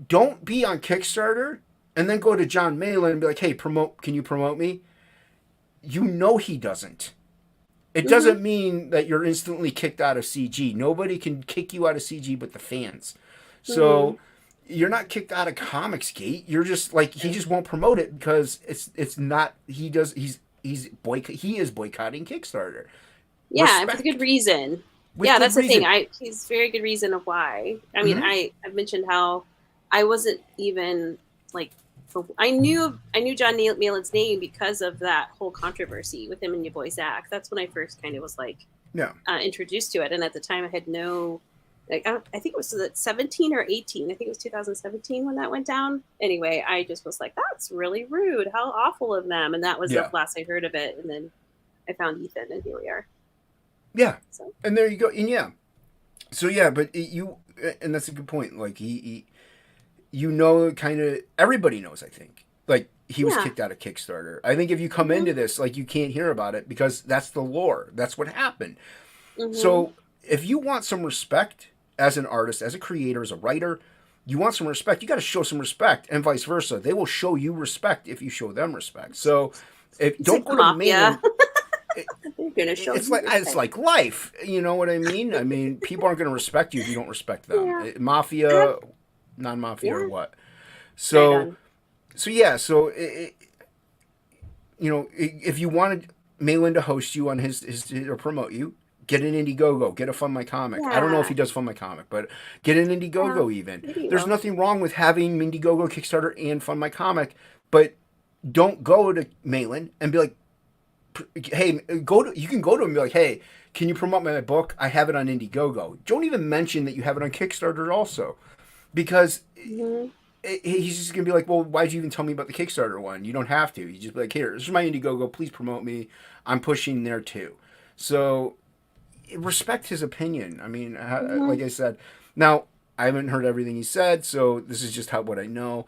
don't be on Kickstarter and then go to John Malin and be like, "Hey, can you promote me?" You know he doesn't. It doesn't mean that you're instantly kicked out of CG. Nobody can kick you out of CG but the fans. So you're not kicked out of Comicsgate. You're just like, he just won't promote it because it's not. He is boycotting Kickstarter. Yeah, and for good reason. That's the thing. He's very good reason of why. I mean, I've mentioned how I wasn't even like, I knew John Malin's name because of that whole controversy with him and your boy Zach. That's when I first kind of was like, introduced to it. And at the time, I had no, like, I think it was 17 or 18. I think it was 2017 when that went down. Anyway, I just was like, that's really rude. How awful of them. And that was the last I heard of it. And then I found Ethan, and here we are. Yeah. So. And there you go. And so but and that's a good point. Like kind of everybody knows, I think. Like he was kicked out of Kickstarter. I think if you come into this, like, you can't hear about it because that's the lore. That's what happened. So if you want some respect as an artist, as a creator, as a writer, you want some respect, you got to show some respect, and vice versa. They will show you respect if you show them respect. So don't go to Malin. It's like life. You know what I mean? I mean, people aren't going to respect you if you don't respect them. Mafia, non-mafia, or what? So if you wanted Malin to host you on his or promote you, get an Indiegogo, get a Fund My Comic. I don't know if he does Fund My Comic, but get an Indiegogo even. There's nothing wrong with having Indiegogo, Kickstarter, and Fund My Comic, but don't go to Malin and be like, hey, you can go to him and be like, hey, can you promote my book? I have it on Indiegogo. Don't even mention that you have it on Kickstarter also, because he's just going to be like, well, why'd you even tell me about the Kickstarter one? You don't have to. You just be like, here, this is my Indiegogo. Please promote me. I'm pushing there too. So respect his opinion. I mean, like I said, now I haven't heard everything he said, so this is just what I know.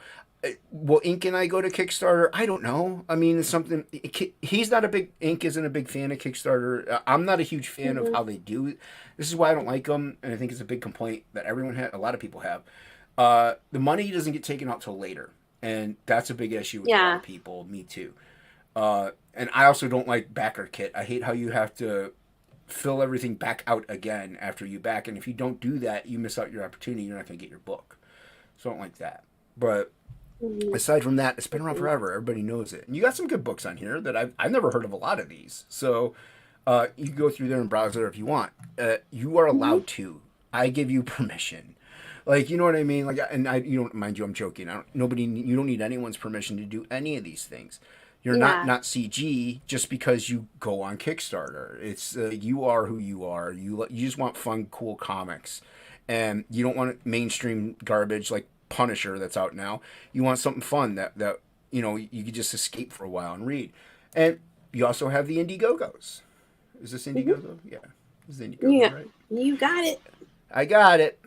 Will Ink and I go to Kickstarter? I don't know. I mean, it's something. Ink isn't a big fan of Kickstarter. I'm not a huge fan of how they do it. This is why I don't like them, and I think it's a big complaint that a lot of people have. The money doesn't get taken out till later, and that's a big issue with a lot of people. Me too. And I also don't like backer kit. I hate how you have to fill everything back out again after you back, and if you don't do that, you miss out your opportunity. You're not going to get your book. So I don't like that. But aside from that, it's been around forever. Everybody knows it. And you got some good books on here that I've never heard of a lot of these. So you can go through there and browse it if you want. You are allowed to. I give you permission. Like, you know what I mean? Like, and you don't mind you, I'm joking. You don't need anyone's permission to do any of these things. You're not CG just because you go on Kickstarter. It's you are who you are. You just want fun, cool comics, and you don't want mainstream garbage like Punisher that's out now. You want something fun that you could just escape for a while and read. And you also have the Indiegogos. Is this Indiegogo? Yeah, this is Indiegogo, right? You got it. I got it.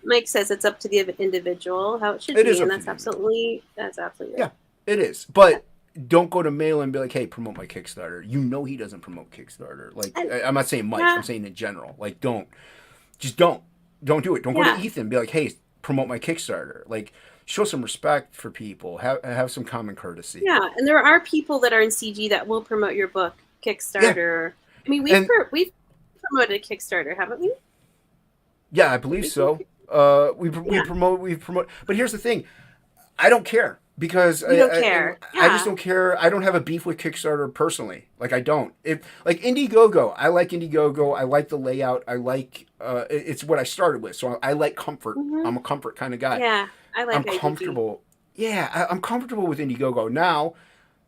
Mike says it's up to the individual how it should be, and that's absolutely right. Yeah, it is. But don't go to Mail and be like, hey, promote my Kickstarter. You know he doesn't promote Kickstarter. Like, I'm not saying Mike. I'm saying in general. Like, don't do it. Don't go to Ethan and be like, hey, promote my Kickstarter. Like, show some respect for people. Have some common courtesy. Yeah, and there are people that are in CG that will promote your book Kickstarter. Yeah. I mean, we've promoted a Kickstarter, haven't we? Yeah, I believe so. We promote. But here's the thing, I don't care because I just don't care. I don't have a beef with Kickstarter personally. Like, I don't. Like Indiegogo, I like Indiegogo. I like the layout. I like it's what I started with. So I like comfort. I'm a comfort kind of guy. Yeah, I like. I'm comfortable. Yeah, I'm comfortable with Indiegogo now.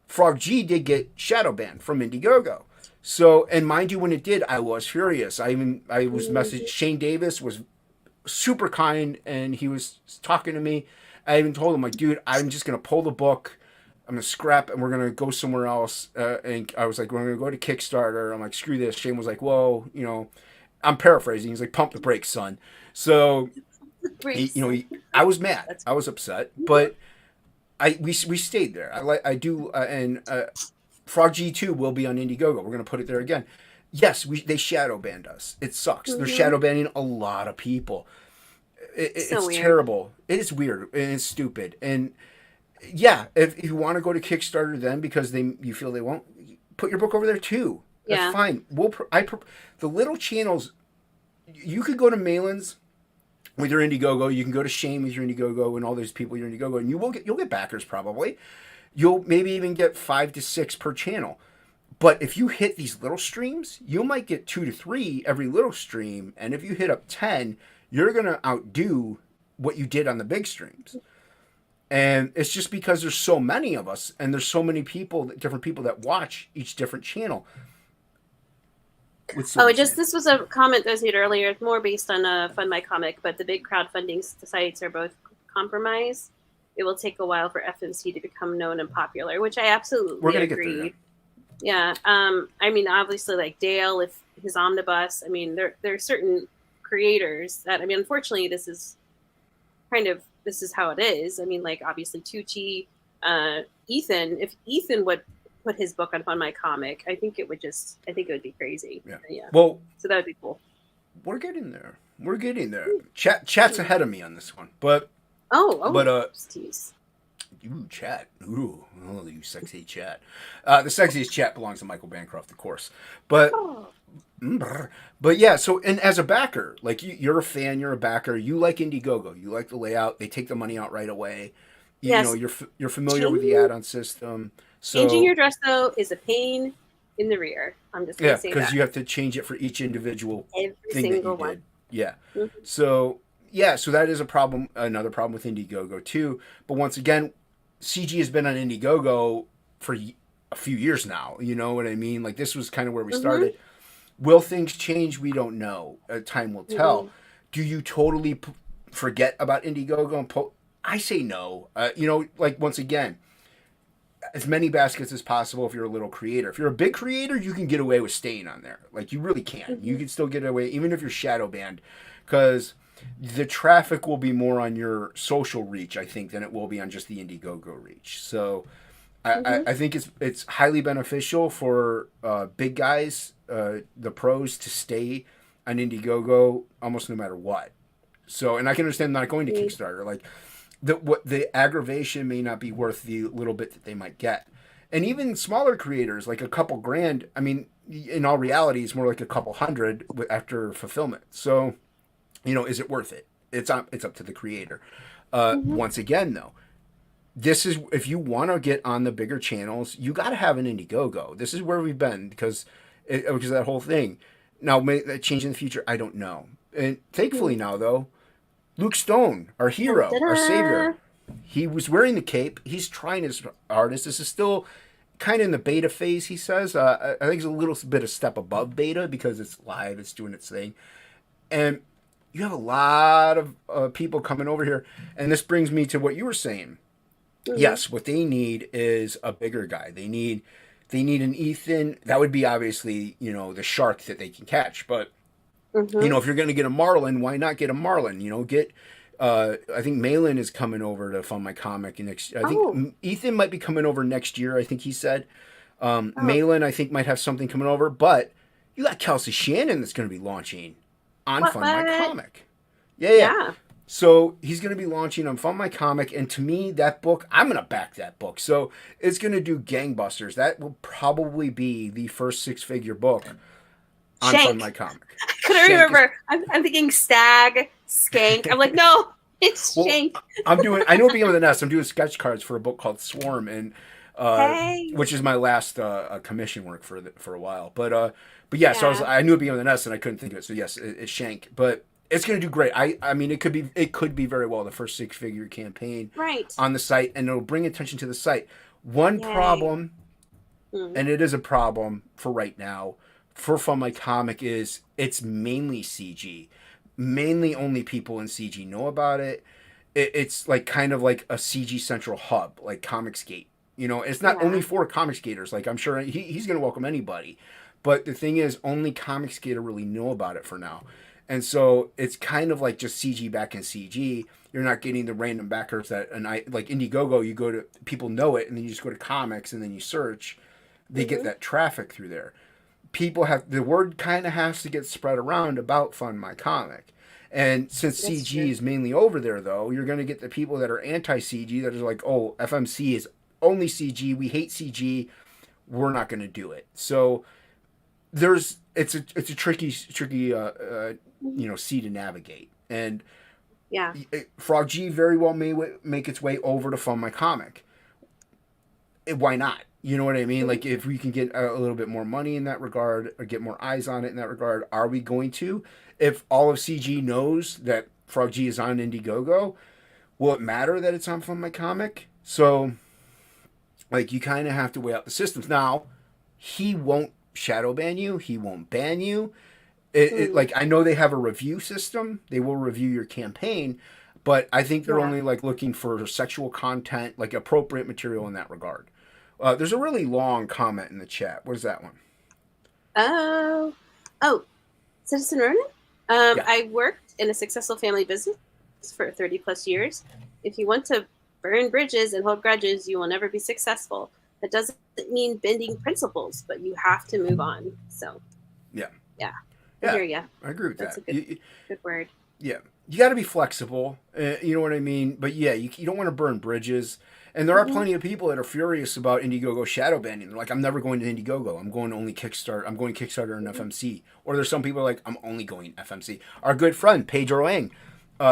Frog G did get shadow banned from Indiegogo. So, and mind you, when it did, I was furious. I was messaged. Shane Davis was super kind, and he was talking to me. I even told him, like, dude, I'm just gonna pull the book. I'm gonna scrap, and we're gonna go somewhere else. And I was like, we're gonna go to Kickstarter. I'm like, screw this. Shane was like, whoa, you know, I'm paraphrasing. He's like, pump the brakes, son. So, I was mad. I was upset, but we stayed there. And Frog G2 will be on Indiegogo. We're gonna put it there again. Yes, they shadow banned us. It sucks. They're shadow banning a lot of people. It's terrible. It is weird and it's stupid. And yeah, if you want to go to Kickstarter then because you feel they won't, put your book over there too. That's fine. The little channels, you could go to Malin's with your Indiegogo. You can go to Shane with your Indiegogo and all those people your Indiegogo, and you'll get backers probably. You'll maybe even get 5 to 6 per channel. But if you hit these little streams, you might get 2 to 3 every little stream. And if you hit up 10, you're going to outdo what you did on the big streams. And it's just because there's so many of us and there's so many people, different people that watch each different channel. This was a comment that was made earlier. It's more based on Fund My Comic, but the big crowdfunding sites are both compromised. It will take a while for FMC to become known and popular, which I absolutely agree. Get there, yeah. I mean, obviously, like Dale, if his omnibus, I mean, there are certain creators that, I mean, unfortunately, this is how it is. I mean, like, obviously, Tucci, Ethan, if Ethan would put his book on Fund My Comic, I think it would be crazy. Yeah. Well, so that would be cool. We're getting there. Chat's ahead of me on this one, but geez. Ooh, chat. Ooh, you sexy chat. The sexiest chat belongs to Michael Bancroft, of course. But yeah, so, and as a backer, like you're a fan, you're a backer, you like Indiegogo, you like the layout, they take the money out right away. You know, you're familiar with the add-on system. So, changing your dress, though, is a pain in the rear. I'm just going to say that. Yeah, because you have to change it for each individual thing that you did. Yeah. Mm-hmm. So that is a problem, another problem with Indiegogo, too. But once again, CG has been on Indiegogo for a few years now. You know what I mean? Like, this was kind of where we started. Will things change? We don't know. Time will tell. Do you totally forget about Indiegogo? And I say no. You know, like, once again, as many baskets as possible if you're a little creator. If you're a big creator, you can get away with staying on there. Like, you really can. You can still get away, even if you're shadow banned, because the traffic will be more on your social reach, I think, than it will be on just the Indiegogo reach. So I think it's highly beneficial for big guys, the pros, to stay on Indiegogo almost no matter what. So, and I can understand not going to Kickstarter. Like, the aggravation may not be worth the little bit that they might get. And even smaller creators, like a couple grand, I mean, in all reality, it's more like a couple hundred after fulfillment. So, you know, is it worth it? It's up to the creator. Once again, though, this is, if you want to get on the bigger channels, you got to have an Indiegogo. This is where we've been because that whole thing. Now, may that change in the future? I don't know. And thankfully now, though, Luke Stone, our hero, our savior, he was wearing the cape. He's trying his hardest. This is still kind of in the beta phase, he says. I think it's a little bit a step above beta because it's live, it's doing its thing. And you have a lot of people coming over here. And this brings me to what you were saying. Yes, what they need is a bigger guy. They need an Ethan. That would be obviously, you know, the shark that they can catch. But, you know, if you're going to get a Marlin, why not get a Marlin? You know, I think Malin is coming over to Fund My Comic next. I think Ethan might be coming over next year, I think he said. Malin, I think, might have something coming over. But you got Kelsey Shannon that's going to be launching on Fund My Comic. Yeah. So he's going to be launching on Fund My Comic, and to me, that book, I'm going to back that book. So it's going to do gangbusters. That will probably be the first 6-figure book on Fund My Comic. I couldn't remember. I'm thinking Stag, Skank. I'm like, no, it's Shank. I know Being with an S. I'm doing sketch cards for a book called Swarm, and which is my last commission work for a while. But yeah, so I knew it began with an S, and I couldn't think of it. So yes, it's Shank, but it's going to do great. I mean, it could be very well the first 6-figure campaign on the site, and it'll bring attention to the site. One Yay. problem, and it is a problem for right now, for Fun My Comic, is it's mainly CG. Mainly only people in CG know about it. It's like kind of like a CG central hub, like Comicsgate. You know, it's not only for Comicsgaters. Like, I'm sure he's going to welcome anybody. But the thing is, only Comicsgater really know about it for now. And so it's kind of like just CG back in CG. You're not getting the random backers that, like Indiegogo, you go to, people know it, and then you just go to comics and then you search. They get that traffic through there. People have, the word kind of has to get spread around about Fun My Comic. And since That's CG true. is mainly over there, though, you're going to get the people that are anti-CG that are like, oh, FMC is only CG. We hate CG. We're not going to do it. So it's a tricky sea to navigate. And Frog G very well may make its way over to Fun My Comic. Why not? You know what I mean? Like, if we can get a little bit more money in that regard, or get more eyes on it in that regard, are we going to? If all of CG knows that Frog G is on Indiegogo, will it matter that it's on Fun My Comic? So, like, you kind of have to weigh out the systems. Now, he won't shadow ban you. He won't ban you. Like, I know they have a review system. They will review your campaign, but I think they're only, like, looking for sexual content, like, appropriate material in that regard. There's a really long comment in the chat. What is that one? Oh, Citizen Ronan? I worked in a successful family business for 30 plus years. If you want to burn bridges and hold grudges, you will never be successful. That doesn't mean bending principles, but you have to move on. So, yeah. I hear ya. I agree with That's that. That's a good word. Yeah. You got to be flexible. You know what I mean? But yeah, you don't want to burn bridges. And there are plenty of people that are furious about Indiegogo shadow banning. They're like, I'm never going to Indiegogo. I'm going to only Kickstarter. I'm going Kickstarter and FMC. Or there's some people like, I'm only going FMC. Our good friend, Pedro Ang,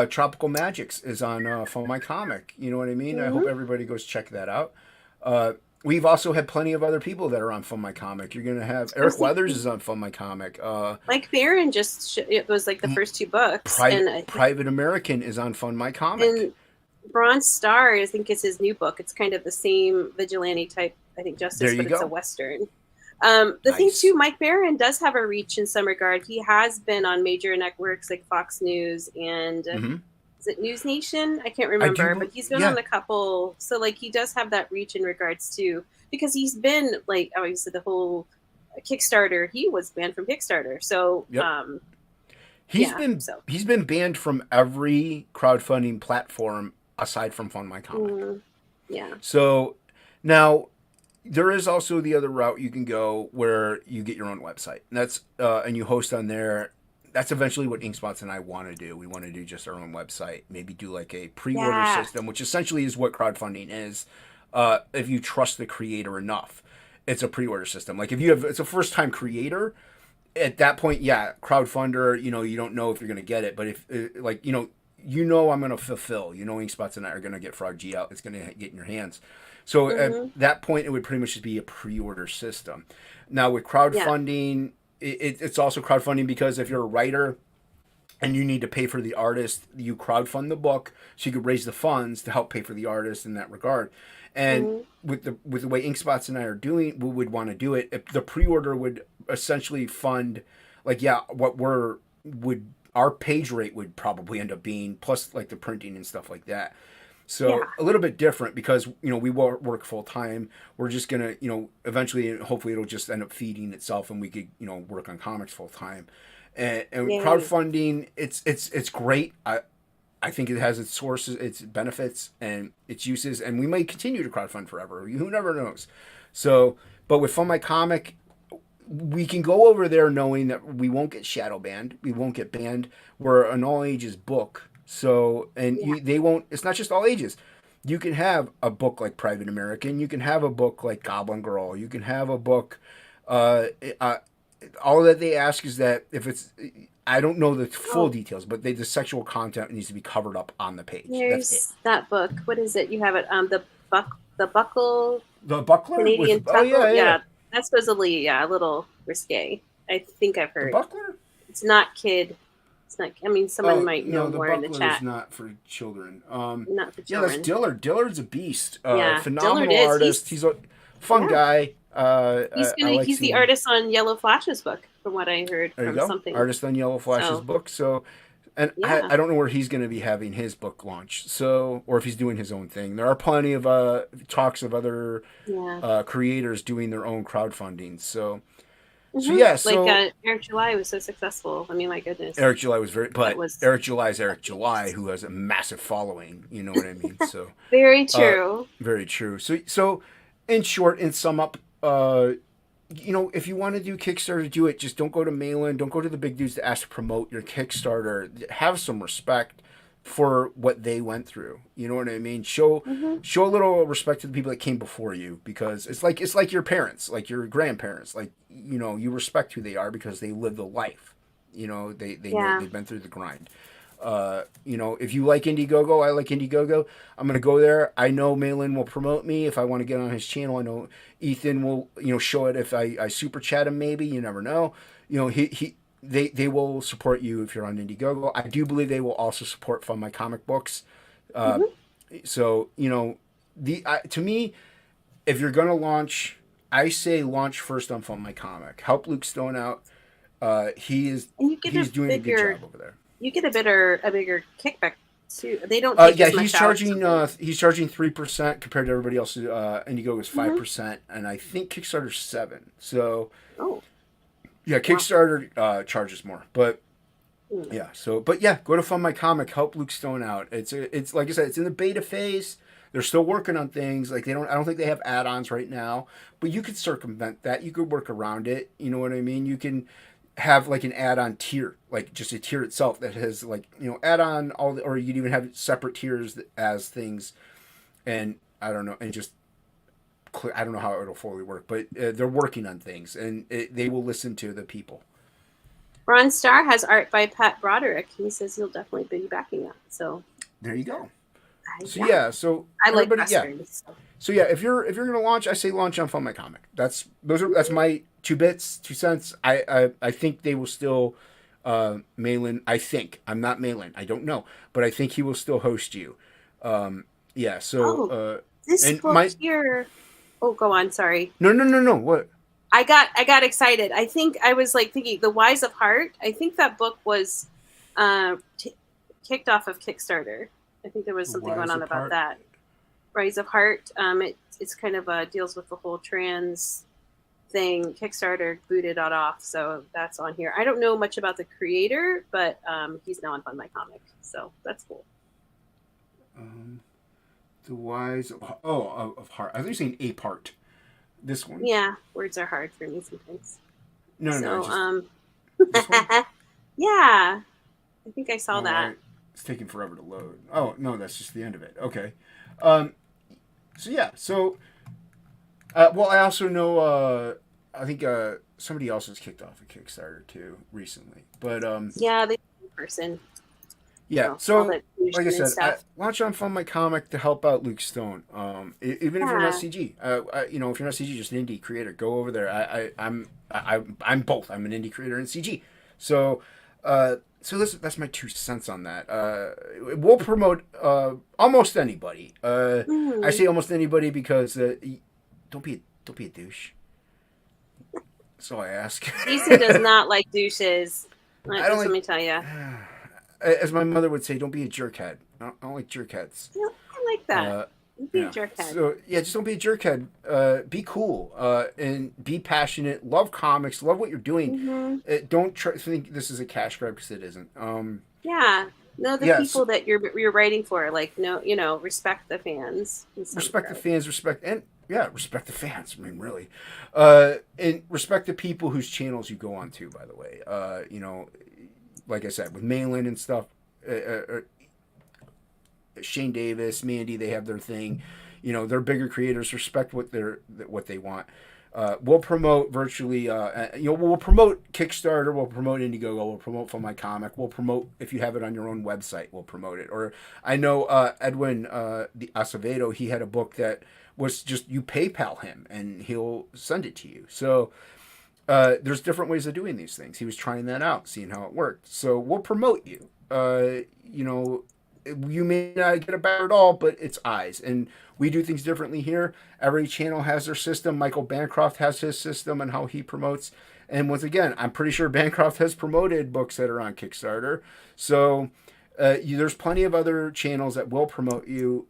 Tropical Magics, is on Fun My Comic. You know what I mean? I hope everybody goes check that out. We've also had plenty of other people that are on Fun My Comic. You're going to have Eric Weathers is on Fun My Comic. Mike Barron it was like the first 2 books. Private American is on Fun My Comic. And Bronze Star, I think, is his new book. It's kind of the same vigilante type, I think, justice, but it's a Western. The thing, too, Mike Barron does have a reach in some regard. He has been on major networks like Fox News and is it News Nation? I can't remember, but he's been on a couple. So, like, he does have that reach in regards to, because he's been, like, obviously the whole Kickstarter, he was banned from Kickstarter. So, he's been banned from every crowdfunding platform aside from Fun My Comic. So now there is also the other route you can go where you get your own website. And that's and you host on there. That's eventually what Inkspots and I want to do. We want to do just our own website. Maybe do like a pre-order system, which essentially is what crowdfunding is. If you trust the creator enough, it's a pre-order system. Like if it's a first-time creator, at that point, crowdfunder, you don't know if you're going to get it. But if I'm going to fulfill. Inkspots and I are going to get Frog G out. It's going to get in your hands. So at that point, it would pretty much just be a pre-order system. Now with crowdfunding, it's also crowdfunding because if you're a writer and you need to pay for the artist, you crowdfund the book so you could raise the funds to help pay for the artist in that regard. And with the way Inkspots and I are doing, we would want to do it. The pre-order would essentially fund, our page rate would probably end up being, plus like the printing and stuff like that. So a little bit different because, we work full time. We're just going to, eventually, hopefully it'll just end up feeding itself and we could, work on comics full time. And crowdfunding, it's great. I think it has its sources, its benefits, and its uses, and we may continue to crowdfund forever. Who never knows? So, but with Fun My Comic, we can go over there knowing that we won't get shadow banned. We won't get banned. We're an all ages book. So, they won't, it's not just all ages. You can have a book like Private American. You can have a book like Goblin Girl. You can have a book, all that they ask is that if it's, I don't know the full details, but the sexual content needs to be covered up on the page. There's that book. What is it? You have it, the Buckle. The Buckler? Canadian Buckle? Yeah. That's supposedly, a little risque. I think I've heard. The Buckler? It's not kid It's not. I mean, someone might know the more in the booklet chat. is not for children. Not for Yeah, that's children. Dillard. Dillard's a beast. Yeah, Phenomenal Dillard is. artist. He's a fun guy. He's the artist on Yellow Flash's book, from what I heard There you from go. something. Artist on Yellow Flash's book. So, and I don't know where he's going to be having his book launch. So, or if he's doing his own thing. There are plenty of talks of other creators doing their own crowdfunding. So, Eric July was so successful. I mean, my goodness. Eric July was Eric July is Eric July, who has a massive following. You know what I mean? So very true. Very true. So in short, in sum up, if you want to do Kickstarter, do it. Just don't go to Malin. Don't go to the big dudes to ask to promote your Kickstarter. Have some respect for what they went through. You know what I mean? Show a little respect to the people that came before you, because it's like your parents, like your grandparents. Like, you respect who they are because they lived a life. They know they've been through the grind. If you like Indiegogo, I like Indiegogo. I'm gonna go there. I know Malin will promote me if I want to get on his channel. I know Ethan will, show it if I super chat him. Maybe, you never know. They will support you if you're on Indiegogo. I do believe they will also support Fund My Comic Books. So to me, if you're gonna launch, I say launch first on Fund My Comic. Help Luke Stone out. He's doing a good job over there. You get a bigger kickback too. They don't. Take as much he's charging 3% compared to everybody else. Indiegogo is 5%, and I think Kickstarter's 7%. So, yeah, Kickstarter charges more, but yeah. So, but yeah, go to Fund My Comic. Help Luke Stone out. It's like I said, it's in the beta phase. They're still working on things. Like I don't think they have add-ons right now, but you could circumvent that. You could work around it. You know what I mean? You can have like an add-on tier, like just a tier itself that has like, add-on or you'd even have separate tiers as things. And I don't know, and just I don't know how it'll fully work, but they're working on things, and they will listen to the people. Ron Starr has art by Pat Broderick. He says he'll definitely be backing that. So there you go. So so I like Westerns. So yeah, if you're gonna launch, I say launch on Fund My Comic. That's my 2 cents. I think they will still Malin. I think I'm not Malin. I don't know, but I think he will still host you. This book here. Oh, go on. Sorry. No. What? I got excited. I think I was like thinking The Wise of Heart. I think that book was kicked off of Kickstarter. I think there was something going on about that. Rise of Heart. It's kind of deals with the whole trans thing. Kickstarter booted it off, so that's on here. I don't know much about the creator, but he's now on Fund My Comic, so that's cool. The Wise of Heart. I think you're saying a part. This one. Yeah, words are hard for me sometimes. No. This one? Yeah, I think I saw that. Right. It's taking forever to load. Oh no, that's just the end of it. Okay. I also know. I think somebody else has kicked off a Kickstarter too recently, but yeah, the person. Yeah, so like I said, launch on Fund My Comic to help out Luke Stone. Even if you're not CG, if you're not CG, just an indie creator, go over there. I'm both. I'm an indie creator and CG. So that's my 2 cents on that. We'll promote almost anybody. I say almost anybody because don't be a douche. So I ask. Ethan does not like douches. Let me tell you. As my mother would say, don't be a jerkhead. I don't like jerkheads. Yeah, I like that. Don't be a jerkhead. So yeah, just don't be a jerkhead. Be cool and be passionate. Love comics. Love what you're doing. Don't think this is a cash grab, because it isn't. Yeah. No, the people that you're writing for, like, no, respect the fans. Respect the fans. Respect the fans. I mean, really, and respect the people whose channels you go on to. By the way, like I said, with Malin and stuff, Shane Davis, Mandy, they have their thing. They're bigger creators. Respect what they want. We'll promote virtually. We'll promote Kickstarter. We'll promote Indiegogo. We'll promote Fund My Comic. We'll promote, if you have it on your own website, we'll promote it. Or I know Edwin the Acevedo. He had a book that was just you PayPal him and he'll send it to you. So there's different ways of doing these things. He was trying that out, seeing how it worked. So we'll promote you. You may not get a better at all, but it's eyes. And we do things differently here. Every channel has their system. Michael Bancroft has his system and how he promotes. And once again, I'm pretty sure Bancroft has promoted books that are on Kickstarter. So there's plenty of other channels that will promote you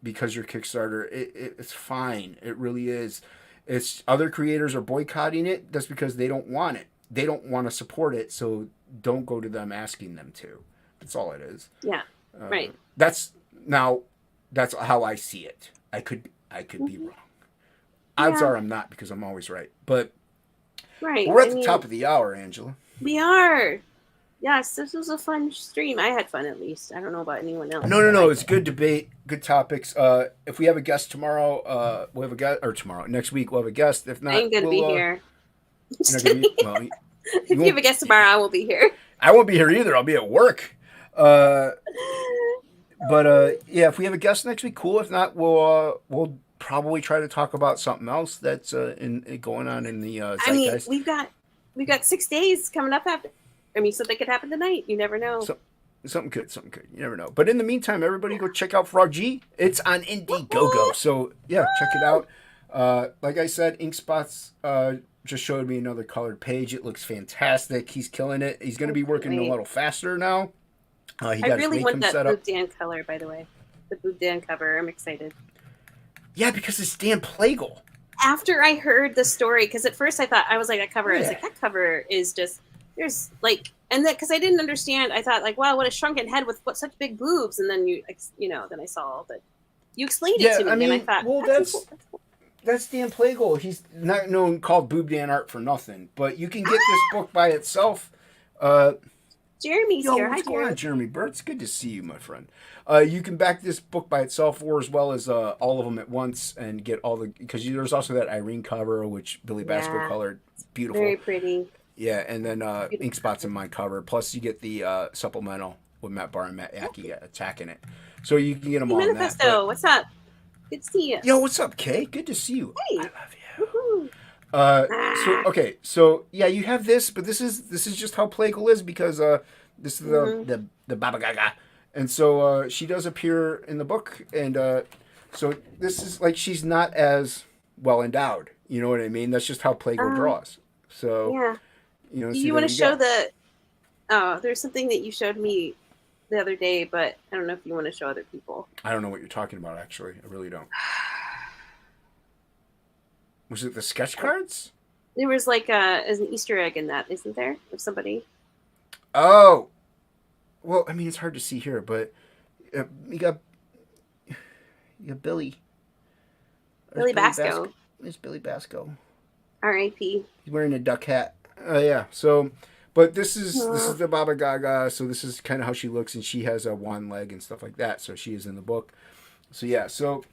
because you're Kickstarter. It's fine. It really is. It's other creators are boycotting it. That's because they don't want it. They don't want to support it. So don't go to them asking them to. That's all it is. Yeah. Right. That's how I see it. I could be wrong. Odds are I'm not, because I'm always right. But we're at the top of the hour, Angela. We are. Yes, this was a fun stream. I had fun, at least. I don't know about anyone else. No. It's good debate, good topics. If we have a guest tomorrow, we'll have a guest, or tomorrow, next week we'll have a guest. If not, I ain't gonna be here. If you have a guest tomorrow, I will be here. I won't be here either. I'll be at work. But if we have a guest next week, cool. If not, we'll probably try to talk about something else that's going on in the zeitgeist. I mean, we've got 6 days coming up after. I mean, something could happen tonight. You never know. Something could. You never know. But in the meantime, everybody go check out Frog G. It's on Indiegogo. So yeah, check it out. Like I said, Ink Spots just showed me another colored page. It looks fantastic. He's killing it. He's going to be working a little faster now. I really want that Boob Dan color, by the way. The Boob Dan cover. I'm excited. Yeah, because it's Dan Plagle. After I heard the story, because at first I was like, that cover. I was like, that cover is just. There's like, and that because I didn't understand, I thought like, wow, what a shrunken head with such big boobs, and then then I saw that you explained it to me, and I thought, well, that's Dan Plagle. He's not called Boob Dan Art for nothing, but you can get this book by itself. Jeremy's here. What's going on, Jeremy Burt? It's good to see you, my friend. You can back this book by itself, or as well as all of them at once, and get all the because there's also that Irene cover, which Billy Basco colored, beautiful, very pretty. Yeah, and then Ink Spots in my cover. Plus, you get the supplemental with Matt Barr and Matt Yackey attacking it. So you can get them all. Manifesto, that, what's up? Good to see you. Yo, what's up, Kay? Good to see you. Hey. I love you. So you have this, but this is just how Plagle is because this is the Baba Gaga, and so she does appear in the book, and so this is like she's not as well endowed. You know what I mean? That's just how Plagle draws. So yeah. So you want to show there's something that you showed me the other day, but I don't know if you want to show other people. I don't know what you're talking about, actually. I really don't. Was it the sketch cards? There was like an Easter egg in that, isn't there? Of somebody. Oh. Well, I mean, it's hard to see here, but you got Billy. Billy Basco. There's Billy Basco. R.I.P. He's wearing a duck hat. Yeah. So, but this is the Baba Gaga. So this is kind of how she looks, and she has a one leg and stuff like that. So she is in the book. So yeah. So,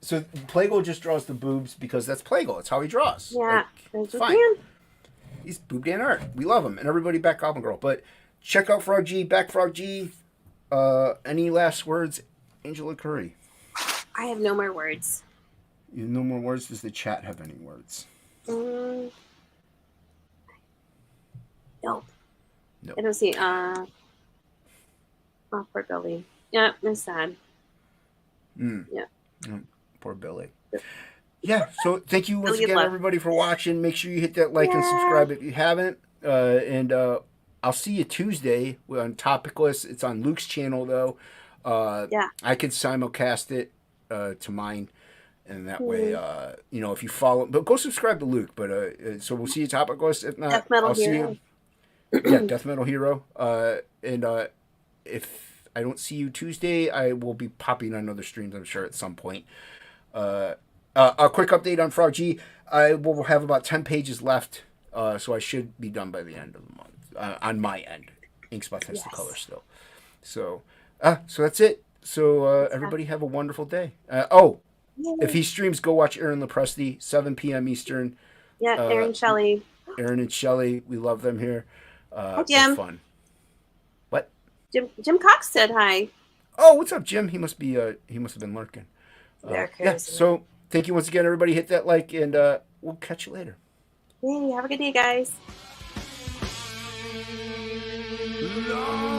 Plagle just draws the boobs because that's Plagle. It's how he draws. Yeah. It's fine. He's Boob Dan Art. We love him, and everybody back Goblin Girl. But check out Frog G. Back Frog G. Any last words, Angela Curry? I have no more words. You have no more words? Does the chat have any words? Nope. Nope. I don't see. Oh, poor Billy. Yeah, it's sad. Yeah. Poor Billy. Yeah, so thank you once again, everybody, for watching. Make sure you hit that like and subscribe if you haven't. And I'll see you Tuesday on Topicless. It's on Luke's channel, though. I could simulcast it to mine. And that way, if you follow, but go subscribe to Luke. But so we'll see you Topicless. If not, I'll see you. Yeah, Death Metal Hero. And if I don't see you Tuesday, I will be popping on other streams, I'm sure, at some point. A quick update on Frog G. I will have about 10 pages left, so I should be done by the end of the month. On my end. Inkspot has the color still. So that's it. So everybody have a wonderful day. If he streams, go watch Aaron Lepresti, 7 p.m. Eastern. Yeah, Aaron Shelley. Aaron and Shelley, we love them here. Hi, Jim. Fun. What? Jim Cox said hi. Oh, what's up, Jim? He must be. He must have been lurking. So thank you once again, everybody. Hit that like and we'll catch you later. Yay, have a good day, guys. Live